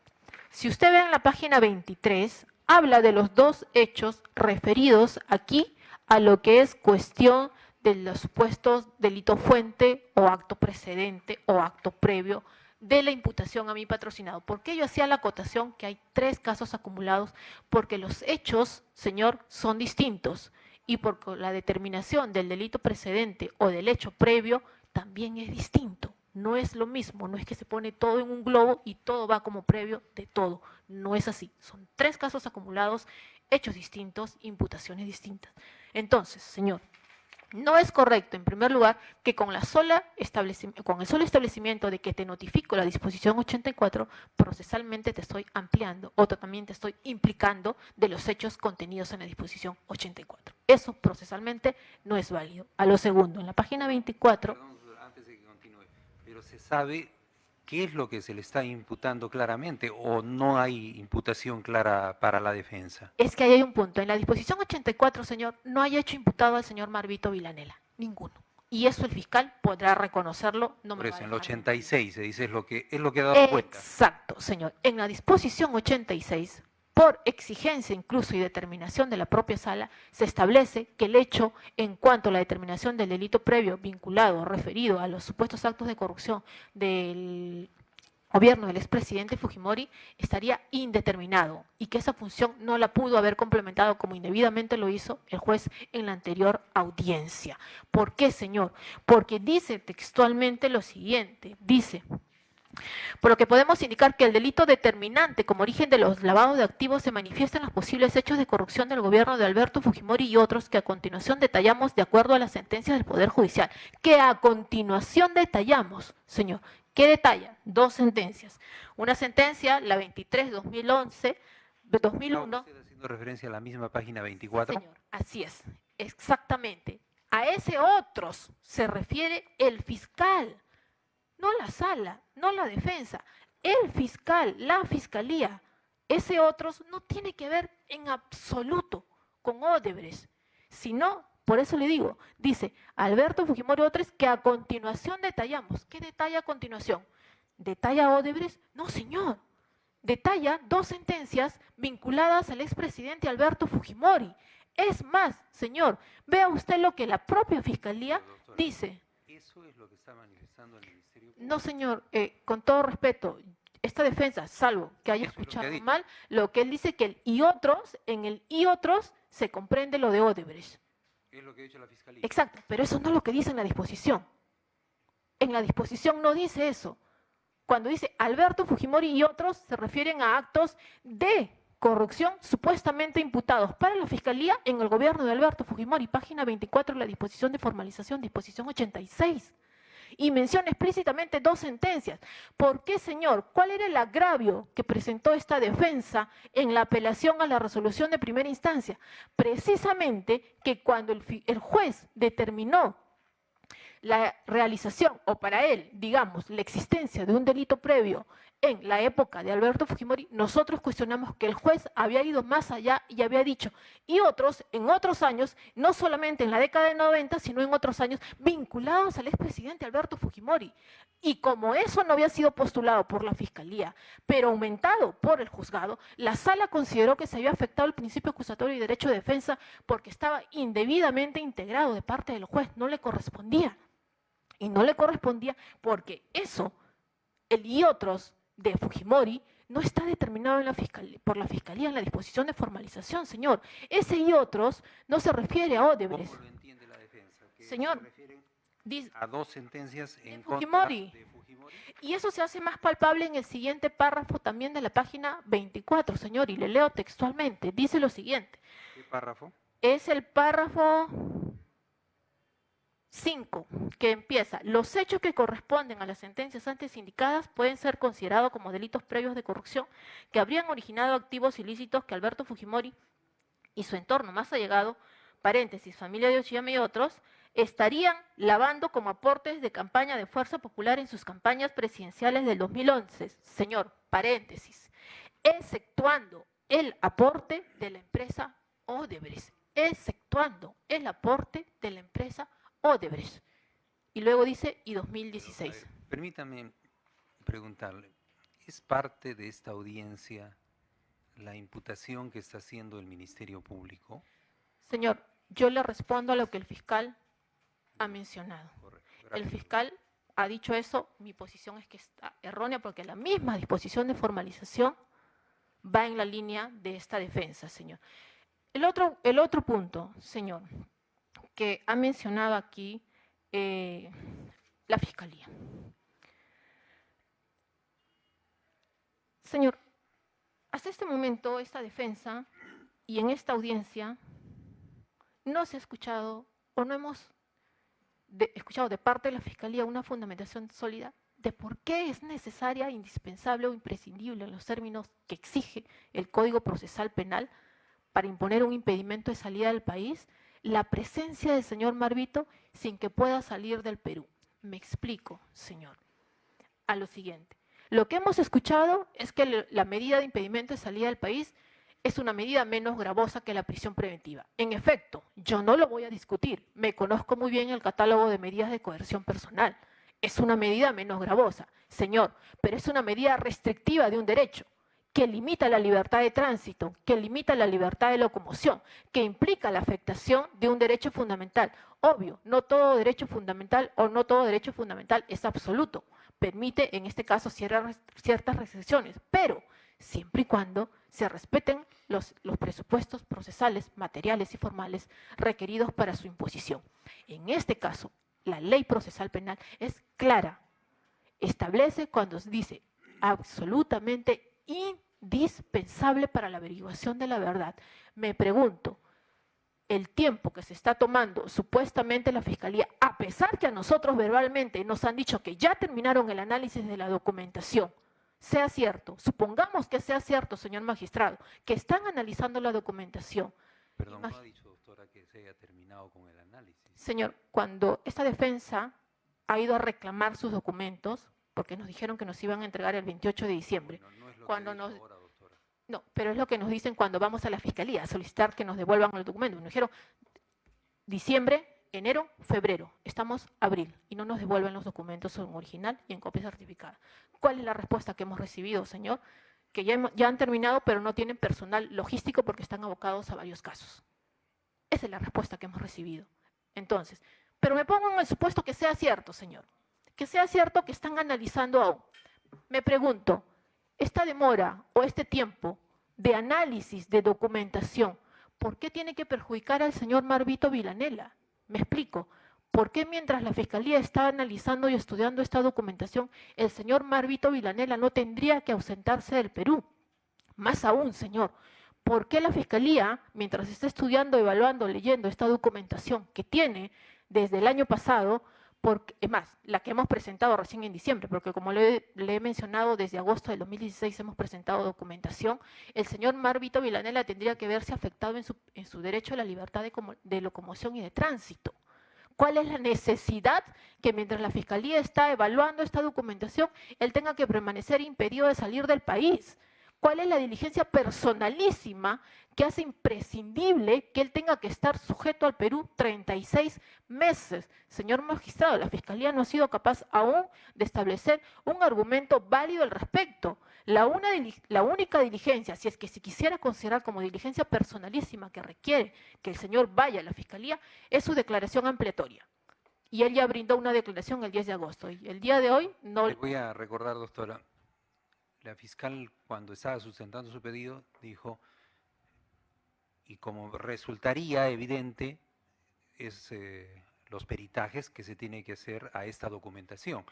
Si usted ve en la página 23, habla de los 2 hechos referidos aquí a lo que es cuestión de los supuestos delito fuente o acto precedente o acto previo de la imputación a mi patrocinado. ¿Por qué yo hacía la acotación que hay 3 casos acumulados? Porque los hechos, señor, son distintos y porque la determinación del delito precedente o del hecho previo también es distinto. No es lo mismo, no es que se pone todo en un globo y todo va como previo de todo. No es así. Son 3 casos acumulados, hechos distintos, imputaciones distintas. Entonces, señor, no es correcto, en primer lugar, que con el solo establecimiento de que te notifico la disposición 84, procesalmente te estoy ampliando o también te estoy implicando de los hechos contenidos en la disposición 84. Eso procesalmente no es válido. A lo segundo, en la página 24... Perdón, antes de que continúe, pero se sabe ¿qué es lo que se le está imputando claramente o no hay imputación clara para la defensa? Es que ahí hay un punto. En la disposición 84, señor, no hay hecho imputado al señor Marvito Villanela. Ninguno. Y eso el fiscal podrá reconocerlo. No Por me va eso, a en el dejar mentir. 86 se dice es lo que ha dado cuenta. Exacto, señor. En la disposición 86, por exigencia incluso y determinación de la propia sala, se establece que el hecho en cuanto a la determinación del delito previo vinculado o referido a los supuestos actos de corrupción del gobierno del expresidente Fujimori estaría indeterminado y que esa función no la pudo haber complementado como indebidamente lo hizo el juez en la anterior audiencia. ¿Por qué, señor? Porque dice textualmente lo siguiente, dice: por lo que podemos indicar que el delito determinante como origen de los lavados de activos se manifiesta en los posibles hechos de corrupción del gobierno de Alberto Fujimori y otros que a continuación detallamos de acuerdo a las sentencias del Poder Judicial. Que a continuación detallamos, señor. ¿Qué detalla? Dos sentencias. Una sentencia, la 23-2011, de 2001. ¿Está usted haciendo referencia a la misma página 24? Señor, así es, exactamente. A ese otros se refiere el fiscal. No la sala, no la defensa, el fiscal, la fiscalía. Ese otros no tiene que ver en absoluto con Odebrecht, sino, por eso le digo, dice Alberto Fujimori Odebrecht que a continuación detallamos. ¿Qué detalla a continuación? ¿Detalla Odebrecht? No, señor. Detalla dos sentencias vinculadas al expresidente Alberto Fujimori. Es más, señor, vea usted lo que la propia fiscalía dice. Eso es lo que está manifestando el Ministerio Público. No, señor, con todo respeto, esta defensa, salvo que haya Eso es lo que escuchado ha dicho. mal, lo que él dice que el y otros, en el y otros se comprende lo de Odebrecht. Es lo que ha dicho la Fiscalía. Exacto, pero eso no es lo que dice en la disposición. En la disposición no dice eso. Cuando dice Alberto Fujimori y otros, se refieren a actos de corrupción supuestamente imputados para la Fiscalía en el gobierno de Alberto Fujimori, página 24 de la disposición de formalización, disposición 86. Y menciona explícitamente dos sentencias. ¿Por qué, señor? ¿Cuál era el agravio que presentó esta defensa en la apelación a la resolución de primera instancia? Precisamente que cuando el juez determinó la realización, o para él, digamos, la existencia de un delito previo en la época de Alberto Fujimori, nosotros cuestionamos que el juez había ido más allá y había dicho, y otros, en otros años, no solamente en la década de 90, sino en otros años, vinculados al expresidente Alberto Fujimori. Y como eso no había sido postulado por la Fiscalía, pero aumentado por el juzgado, la sala consideró que se había afectado el principio acusatorio y derecho de defensa porque estaba indebidamente integrado de parte del juez, no le correspondía. Y no le correspondía porque eso, el y otros de Fujimori, no está determinado en por la Fiscalía en la disposición de formalización, señor. Ese y otros no se refiere a Odebrecht. ¿Cómo lo entiende la defensa? ¿Que Señor, se refieren dice a dos sentencias en Fujimori. contra de Fujimori? Y eso se hace más palpable en el siguiente párrafo también de la página 24, señor, y le leo textualmente. Dice lo siguiente. ¿Qué párrafo? Es el párrafo 5, que empieza: los hechos que corresponden a las sentencias antes indicadas pueden ser considerados como delitos previos de corrupción que habrían originado activos ilícitos que Alberto Fujimori y su entorno más allegado, paréntesis, familia de Yoshiyama y otros, estarían lavando como aportes de campaña de Fuerza Popular en sus campañas presidenciales del 2011, señor, paréntesis, exceptuando el aporte de la empresa Odebrecht, exceptuando el aporte de la empresa Odebrecht. Y luego dice, y 2016. A ver, permítame preguntarle, ¿es parte de esta audiencia la imputación que está haciendo el Ministerio Público? Señor, yo le respondo a lo que el fiscal ha mencionado. Correcto, El gracias. fiscal ha dicho eso, mi posición es que está errónea porque la misma disposición de formalización va en la línea de esta defensa, señor. El otro punto, señor, que ha mencionado aquí la Fiscalía. Señor, hasta este momento esta defensa y en esta audiencia no se ha escuchado o no hemos escuchado de parte de la Fiscalía una fundamentación sólida de por qué es necesaria, indispensable o imprescindible en los términos que exige el Código Procesal Penal para imponer un impedimento de salida del país, la presencia del señor Marvito sin que pueda salir del Perú. Me explico, señor, a lo siguiente. Lo que hemos escuchado es que la medida de impedimento de salida del país es una medida menos gravosa que la prisión preventiva. En efecto, yo no lo voy a discutir. Me conozco muy bien el catálogo de medidas de coerción personal. Es una medida menos gravosa, señor, pero es una medida restrictiva de un derecho que limita la libertad de tránsito, que limita la libertad de locomoción, que implica la afectación de un derecho fundamental. Obvio, no todo derecho fundamental o no todo derecho fundamental es absoluto. Permite, en este caso, ciertas restricciones, pero siempre y cuando se respeten los presupuestos procesales, materiales y formales requeridos para su imposición. En este caso, la ley procesal penal es clara. Establece cuando dice absolutamente indispensable para la averiguación de la verdad. Me pregunto, el tiempo que se está tomando supuestamente la Fiscalía, a pesar que a nosotros verbalmente nos han dicho que ya terminaron el análisis de la documentación, sea cierto, supongamos que sea cierto, señor magistrado, que están analizando la documentación. Perdón, no ha dicho, doctora, que se haya terminado con el análisis. Señor, cuando esta defensa ha ido a reclamar sus documentos, porque nos dijeron que nos iban a entregar el 28 de diciembre. Bueno, no es lo cuando que nos ahora, doctora. No, pero es lo que nos dicen cuando vamos a la Fiscalía a solicitar que nos devuelvan los documentos. Nos dijeron diciembre, enero, febrero. Estamos abril y no nos devuelven los documentos en original y en copia certificada. ¿Cuál es la respuesta que hemos recibido, señor? Que ya han terminado, pero no tienen personal logístico porque están abocados a varios casos. Esa es la respuesta que hemos recibido. Entonces, pero me pongo en el supuesto que sea cierto, señor. Que sea cierto que están analizando aún. Me pregunto, esta demora o este tiempo de análisis de documentación, ¿por qué tiene que perjudicar al señor Marvito Villanela? Me explico. ¿Por qué mientras la Fiscalía está analizando y estudiando esta documentación, el señor Marvito Villanela no tendría que ausentarse del Perú? Más aún, señor, ¿por qué la Fiscalía, mientras está estudiando, evaluando, leyendo esta documentación que tiene desde el año pasado, es más, la que hemos presentado recién en diciembre, porque como le he mencionado, desde agosto del 2016 hemos presentado documentación, el señor Marvito Villanela tendría que verse afectado en su derecho a la libertad de locomoción y de tránsito? ¿Cuál es la necesidad que mientras la Fiscalía está evaluando esta documentación, él tenga que permanecer impedido de salir del país? ¿Cuál es la diligencia personalísima que hace imprescindible que él tenga que estar sujeto al Perú 36 meses? Señor magistrado, la Fiscalía no ha sido capaz aún de establecer un argumento válido al respecto. La única diligencia, si es que se quisiera considerar como diligencia personalísima que requiere que el señor vaya a la Fiscalía, es su declaración ampliatoria. Y él ya brindó una declaración el 10 de agosto. Y el día de hoy no... Le voy a recordar, doctora, la fiscal cuando estaba sustentando su pedido dijo, y como resultaría evidente, es los peritajes que se tiene que hacer a esta documentación.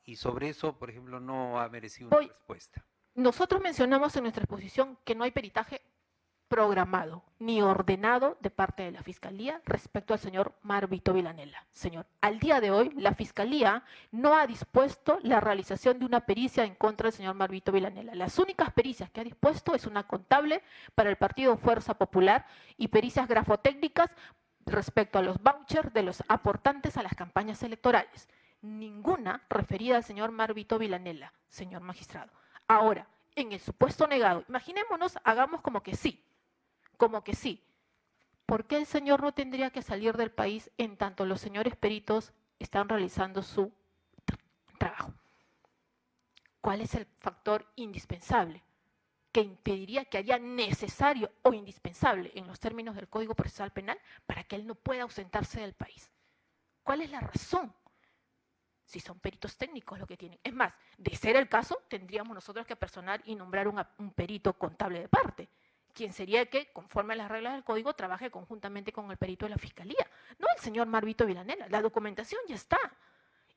Y sobre eso, por ejemplo, no ha merecido una respuesta. Nosotros mencionamos en nuestra exposición que no hay peritaje programado ni ordenado de parte de la Fiscalía respecto al señor Marvito Villanela. Señor, al día de hoy la Fiscalía no ha dispuesto la realización de una pericia en contra del señor Marvito Villanela. Las únicas pericias que ha dispuesto es una contable para el partido Fuerza Popular y pericias grafotécnicas respecto a los vouchers de los aportantes a las campañas electorales. Ninguna referida al señor Marvito Villanela, señor magistrado. Ahora, en el supuesto negado, imaginémonos, hagamos como que sí. ¿Por qué el señor no tendría que salir del país en tanto los señores peritos están realizando su trabajo? ¿Cuál es el factor indispensable que impediría, que haría necesario o indispensable en los términos del Código Procesal Penal para que él no pueda ausentarse del país? ¿Cuál es la razón? Si son peritos técnicos lo que tienen. Es más, de ser el caso, tendríamos nosotros que personar y nombrar un perito contable de parte, quien sería que, conforme a las reglas del código, trabaje conjuntamente con el perito de la Fiscalía. No el señor Marvito Villanela, la documentación ya está.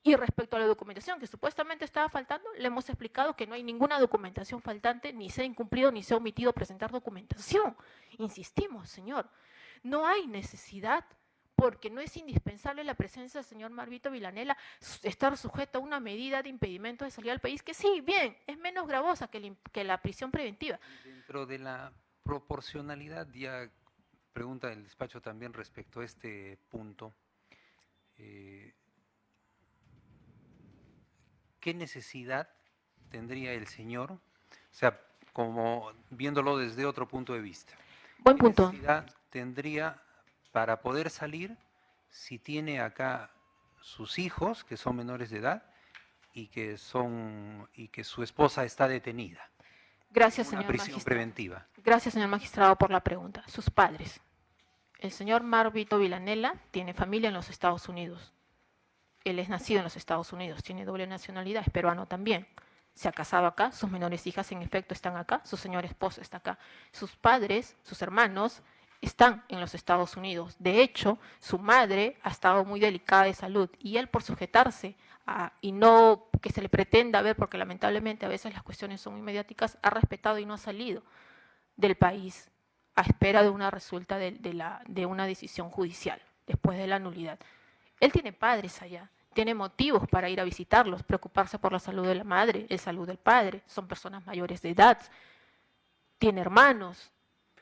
Y respecto a la documentación que supuestamente estaba faltando, le hemos explicado que no hay ninguna documentación faltante, ni se ha incumplido ni se ha omitido presentar documentación. Insistimos, señor, no hay necesidad, porque no es indispensable la presencia del señor Marvito Villanela estar sujeto a una medida de impedimento de salida al país, que sí, bien, es menos gravosa que la prisión preventiva. Dentro de la proporcionalidad, ya pregunta el despacho también respecto a este punto, ¿qué necesidad tendría el señor? O sea, como viéndolo desde otro punto de vista. Buen ¿Qué punto. necesidad tendría para poder salir si tiene acá sus hijos, que son menores de edad, y que su esposa está detenida Gracias, en una señor prisión magistrado. preventiva? Gracias, señor magistrado, por la pregunta. Sus padres. El señor Marvito Villanella tiene familia en los Estados Unidos. Él es nacido en los Estados Unidos, tiene doble nacionalidad, es peruano también. Se ha casado acá, sus menores hijas en efecto están acá, su señor esposo está acá. Sus padres, sus hermanos, están en los Estados Unidos. De hecho, su madre ha estado muy delicada de salud y él por sujetarse y no que se le pretenda ver, porque lamentablemente a veces las cuestiones son muy mediáticas, ha respetado y no ha salido del país a espera de una resulta de una decisión judicial después de la nulidad. Él tiene padres allá, tiene motivos para ir a visitarlos, preocuparse por la salud de la madre, la salud del padre, son personas mayores de edad, tiene hermanos.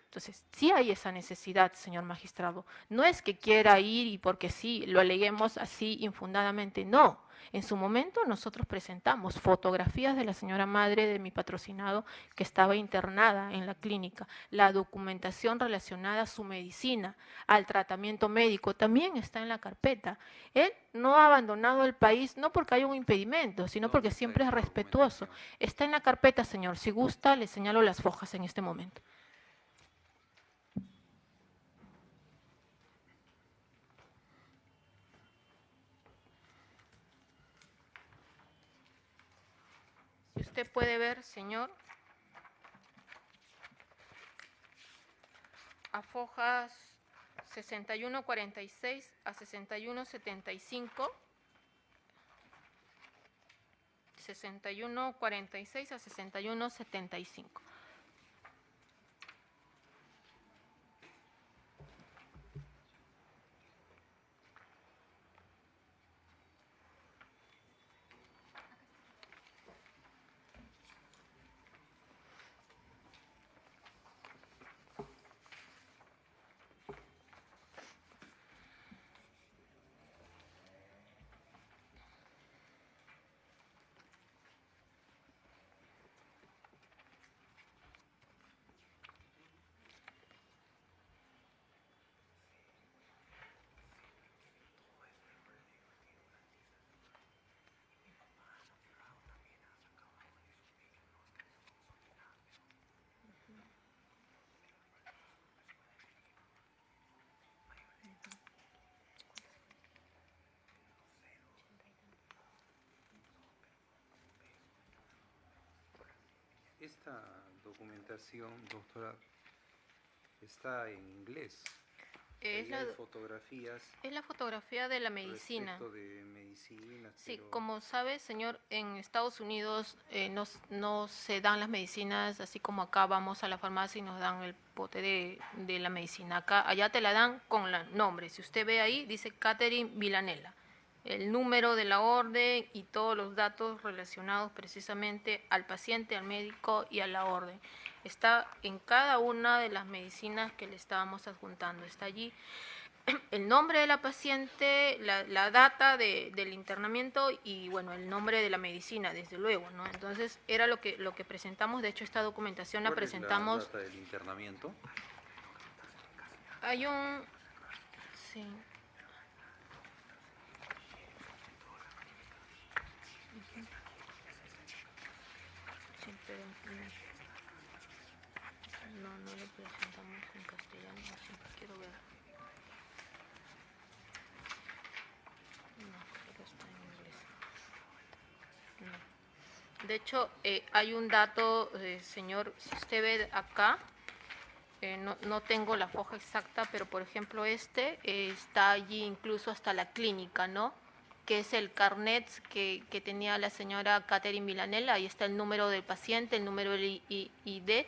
Entonces, sí hay esa necesidad, señor magistrado. No es que quiera ir y porque sí, lo aleguemos así infundadamente, no. En su momento nosotros presentamos fotografías de la señora madre de mi patrocinado que estaba internada en la clínica, la documentación relacionada a su medicina, al tratamiento médico, también está en la carpeta. Él no ha abandonado el país, no porque haya un impedimento, sino porque siempre es respetuoso. Está en la carpeta, señor. Si gusta, le señalo las hojas en este momento. Si usted puede ver, señor, a fojas 6146 a 6175, 6146 a 6175. Esta documentación, doctora, está en inglés. Es Ahí hay fotografías la fotografía de la medicina. respecto de medicinas. Sí, pero como sabe, señor, en Estados Unidos no se dan las medicinas así como acá vamos a la farmacia y nos dan el pote de la medicina. Allá te la dan con el nombre. Si usted ve ahí, dice Catherine Villanella. El número de la orden y todos los datos relacionados precisamente al paciente, al médico y a la orden. Está en cada una de las medicinas que le estábamos adjuntando. Está allí el nombre de la paciente, la data del internamiento y, bueno, el nombre de la medicina, desde luego, ¿no? Entonces, era lo que presentamos. De hecho, esta documentación la presentamos. ¿Cuál es la data del internamiento? Hay un... Sí. Sí, pero no lo presentamos en castellano, sí, quiero ver. No, pero está en inglés. No. De hecho, hay un dato, señor, si usted ve acá, no tengo la foja exacta, pero por ejemplo está allí incluso hasta la clínica, ¿no? Que es el carnet que tenía la señora Catherine Villanella. Ahí está el número del paciente, el número del ID,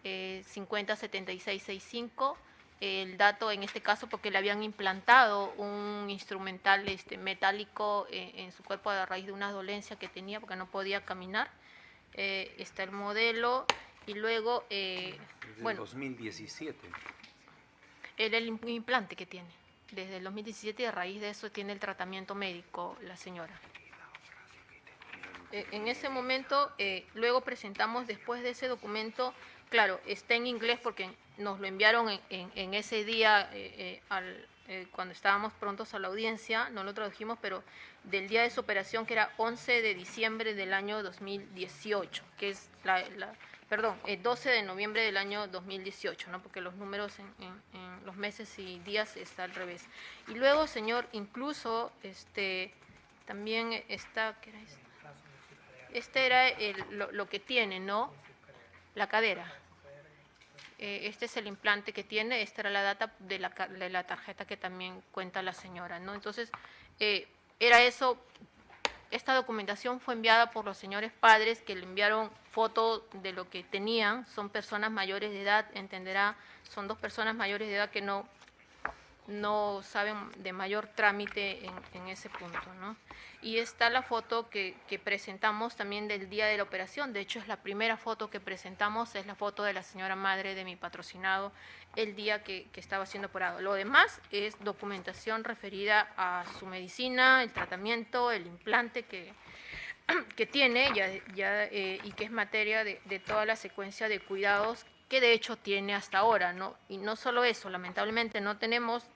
507665. El dato en este caso porque le habían implantado un instrumental metálico en su cuerpo a raíz de una dolencia que tenía porque no podía caminar. Está el modelo y luego, bueno, 2017. Era el implante que tiene. Desde el 2017 y a raíz de eso tiene el tratamiento médico la señora. en ese momento, luego presentamos después de ese documento, claro, está en inglés porque nos lo enviaron en ese día cuando estábamos prontos a la audiencia, no lo tradujimos, pero del día de su operación, que era 11 de diciembre del año 2018, que es perdón, 12 de noviembre del año 2018, ¿no? Porque los números en los meses y días está al revés. Y luego, señor, incluso también está, ¿qué era esto? Este era lo que tiene, ¿no? La cadera. Este es el implante que tiene, esta era la data de la tarjeta que también cuenta la señora, ¿no? Entonces, era eso. Esta documentación fue enviada por los señores padres que le enviaron fotos de lo que tenían. Son personas mayores de edad, entenderá, son 2 personas mayores de edad que no saben de mayor trámite en ese punto, ¿no? Y está la foto que presentamos también del día de la operación. De hecho, es la primera foto que presentamos, es la foto de la señora madre de mi patrocinado el día que estaba siendo operado. Lo demás es documentación referida a su medicina, el tratamiento, el implante que tiene y que es materia de toda la secuencia de cuidados que de hecho tiene hasta ahora, ¿no? Y no solo eso, lamentablemente no tenemos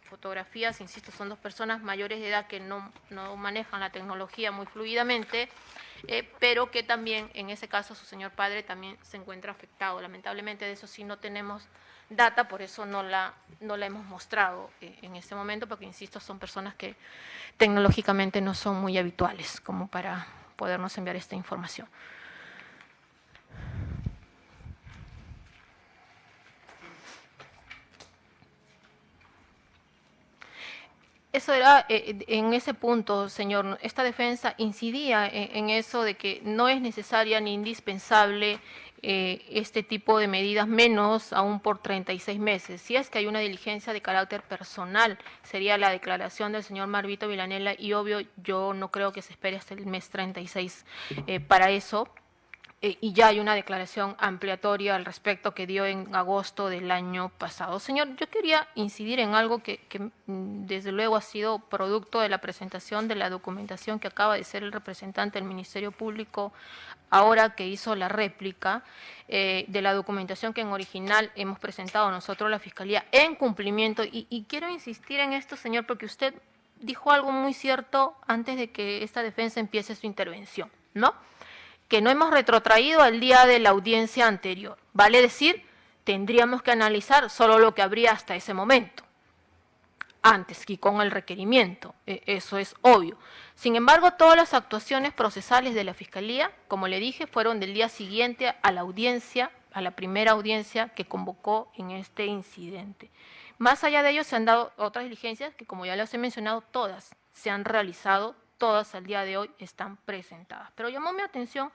fotografías, insisto, son 2 personas mayores de edad que no manejan la tecnología muy fluidamente, pero que también, en ese caso, su señor padre también se encuentra afectado. Lamentablemente de eso sí no tenemos data, por eso no la hemos mostrado en este momento, porque, insisto, son personas que tecnológicamente no son muy habituales como para podernos enviar esta información. Eso era, en ese punto, señor, esta defensa incidía en eso de que no es necesaria ni indispensable este tipo de medidas, menos aún por 36 meses. Si es que hay una diligencia de carácter personal, sería la declaración del señor Marvito Villanela, y obvio, yo no creo que se espere hasta el mes 36 para eso. Y ya hay una declaración ampliatoria al respecto que dio en agosto del año pasado. Señor, yo quería incidir en algo que desde luego ha sido producto de la presentación de la documentación que acaba de ser el representante del Ministerio Público ahora que hizo la réplica de la documentación que en original hemos presentado nosotros a la Fiscalía en cumplimiento. Y quiero insistir en esto, señor, porque usted dijo algo muy cierto antes de que esta defensa empiece su intervención, ¿no? Que no hemos retrotraído al día de la audiencia anterior. Vale decir, tendríamos que analizar solo lo que habría hasta ese momento, antes que con el requerimiento, eso es obvio. Sin embargo, todas las actuaciones procesales de la Fiscalía, como le dije, fueron del día siguiente a la audiencia, a la primera audiencia que convocó en este incidente. Más allá de ello, se han dado otras diligencias que, como ya les he mencionado, todas se han realizado, todas al día de hoy están presentadas. Pero llamó mi atención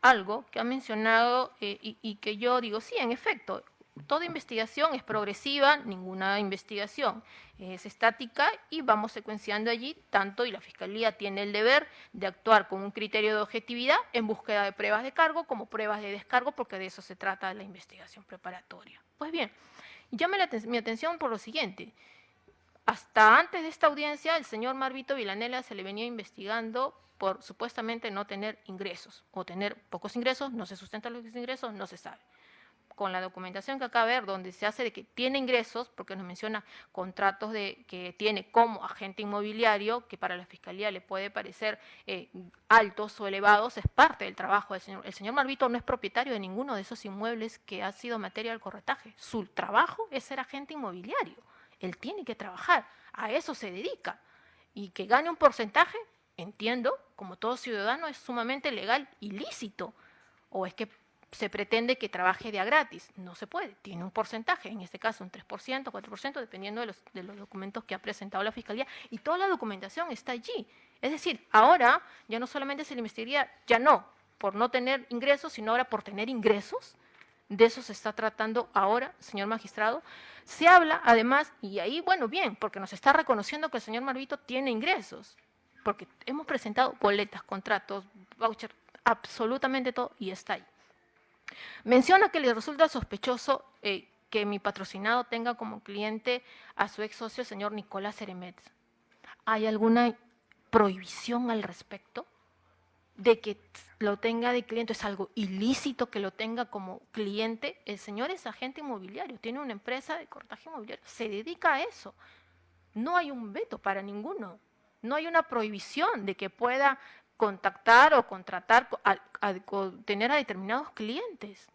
algo que ha mencionado y que yo digo, sí, en efecto, toda investigación es progresiva, ninguna investigación es estática y vamos secuenciando allí tanto, y la Fiscalía tiene el deber de actuar con un criterio de objetividad en búsqueda de pruebas de cargo como pruebas de descargo, porque de eso se trata la investigación preparatoria. Pues bien, llame mi atención por lo siguiente. Hasta antes de esta audiencia, el señor Marvito Villanela se le venía investigando por supuestamente no tener ingresos o tener pocos ingresos, no se sustentan los ingresos, no se sabe. Con la documentación que acaba de ver, donde se hace de que tiene ingresos, porque nos menciona contratos que tiene como agente inmobiliario, que para la Fiscalía le puede parecer altos o elevados, es parte del trabajo del señor. El señor Marvito no es propietario de ninguno de esos inmuebles que ha sido materia del corretaje. Su trabajo es ser agente inmobiliario. Él tiene que trabajar, a eso se dedica. Y que gane un porcentaje, entiendo, como todo ciudadano, es sumamente legal y lícito. O es que se pretende que trabaje de a gratis. No se puede, tiene un porcentaje, en este caso un 3%, 4%, dependiendo de los documentos que ha presentado la Fiscalía, y toda la documentación está allí. Es decir, ahora ya no solamente se le investigaría, ya no, por no tener ingresos, sino ahora por tener ingresos. De eso se está tratando ahora, señor magistrado. Se habla, además, y ahí, bueno, bien, porque nos está reconociendo que el señor Marvito tiene ingresos, porque hemos presentado boletas, contratos, voucher, absolutamente todo, y está ahí. Menciona que le resulta sospechoso que mi patrocinado tenga como cliente a su ex socio, el señor Nicolás Ceremets. ¿Hay alguna prohibición al respecto? de que lo tenga de cliente, es algo ilícito que lo tenga como cliente. El señor es agente inmobiliario, tiene una empresa de corretaje inmobiliario, se dedica a eso. No hay un veto para ninguno, no hay una prohibición de que pueda contactar o contratar, tener a determinados clientes.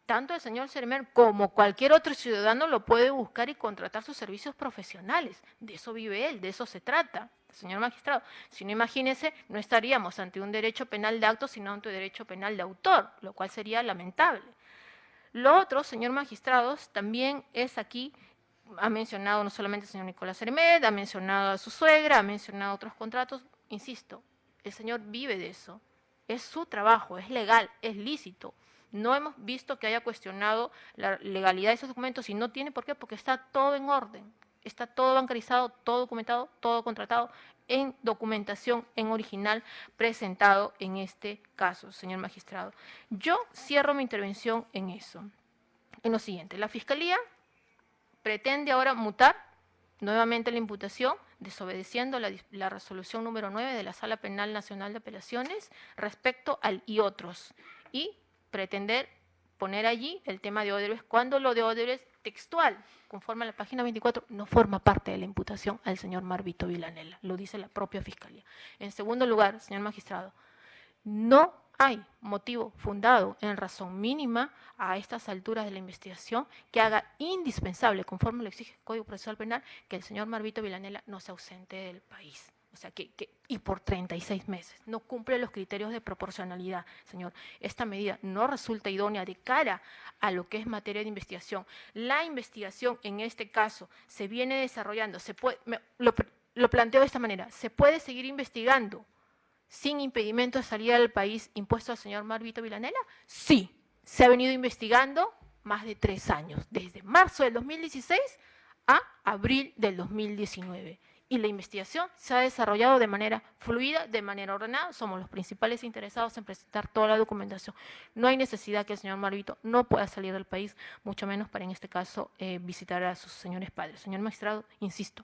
Tanto el señor Sermer como cualquier otro ciudadano lo puede buscar y contratar sus servicios profesionales. De eso vive él, de eso se trata, señor magistrado. Si no, imagínese, no estaríamos ante un derecho penal de acto, sino ante un derecho penal de autor, lo cual sería lamentable. Lo otro, señor magistrado, también es aquí, ha mencionado no solamente el señor Nicolás Sermet, ha mencionado a su suegra, ha mencionado otros contratos. Insisto, el señor vive de eso. Es su trabajo, es legal, es lícito. No hemos visto que haya cuestionado la legalidad de esos documentos y no tiene por qué, porque está todo en orden, está todo bancarizado, todo documentado, todo contratado en documentación en original presentado en este caso, señor magistrado. Yo cierro mi intervención en eso. En lo siguiente, la Fiscalía pretende ahora mutar nuevamente la imputación, desobedeciendo la resolución número 9 de la Sala Penal Nacional de Apelaciones respecto al y otros, y pretender poner allí el tema de Odebrecht, cuando lo de Odebrecht textual, conforme a la página 24, no forma parte de la imputación al señor Marvito Villanela, lo dice la propia Fiscalía. En segundo lugar, señor magistrado, no hay motivo fundado en razón mínima a estas alturas de la investigación que haga indispensable, conforme lo exige el Código Procesal Penal, que el señor Marvito Villanela no se ausente del país. O sea, y por 36 meses. No cumple los criterios de proporcionalidad, señor. Esta medida no resulta idónea de cara a lo que es materia de investigación. La investigación, en este caso, se viene desarrollando. Lo planteo de esta manera. ¿Se puede seguir investigando sin impedimento de salida del país impuesto al señor Marvito Villanela? Sí. Se ha venido investigando más de 3 años, desde marzo del 2016 a abril del 2019. Y la investigación se ha desarrollado de manera fluida, de manera ordenada. Somos los principales interesados en presentar toda la documentación. No hay necesidad que el señor Marvito no pueda salir del país, mucho menos para, en este caso, visitar a sus señores padres. Señor magistrado, insisto,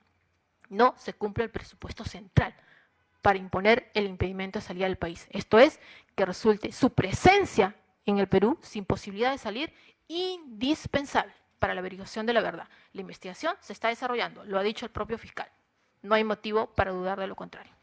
no se cumple el presupuesto central para imponer el impedimento de salida del país. Esto es, que resulte su presencia en el Perú sin posibilidad de salir indispensable para la averiguación de la verdad. La investigación se está desarrollando, lo ha dicho el propio fiscal. No hay motivo para dudar de lo contrario.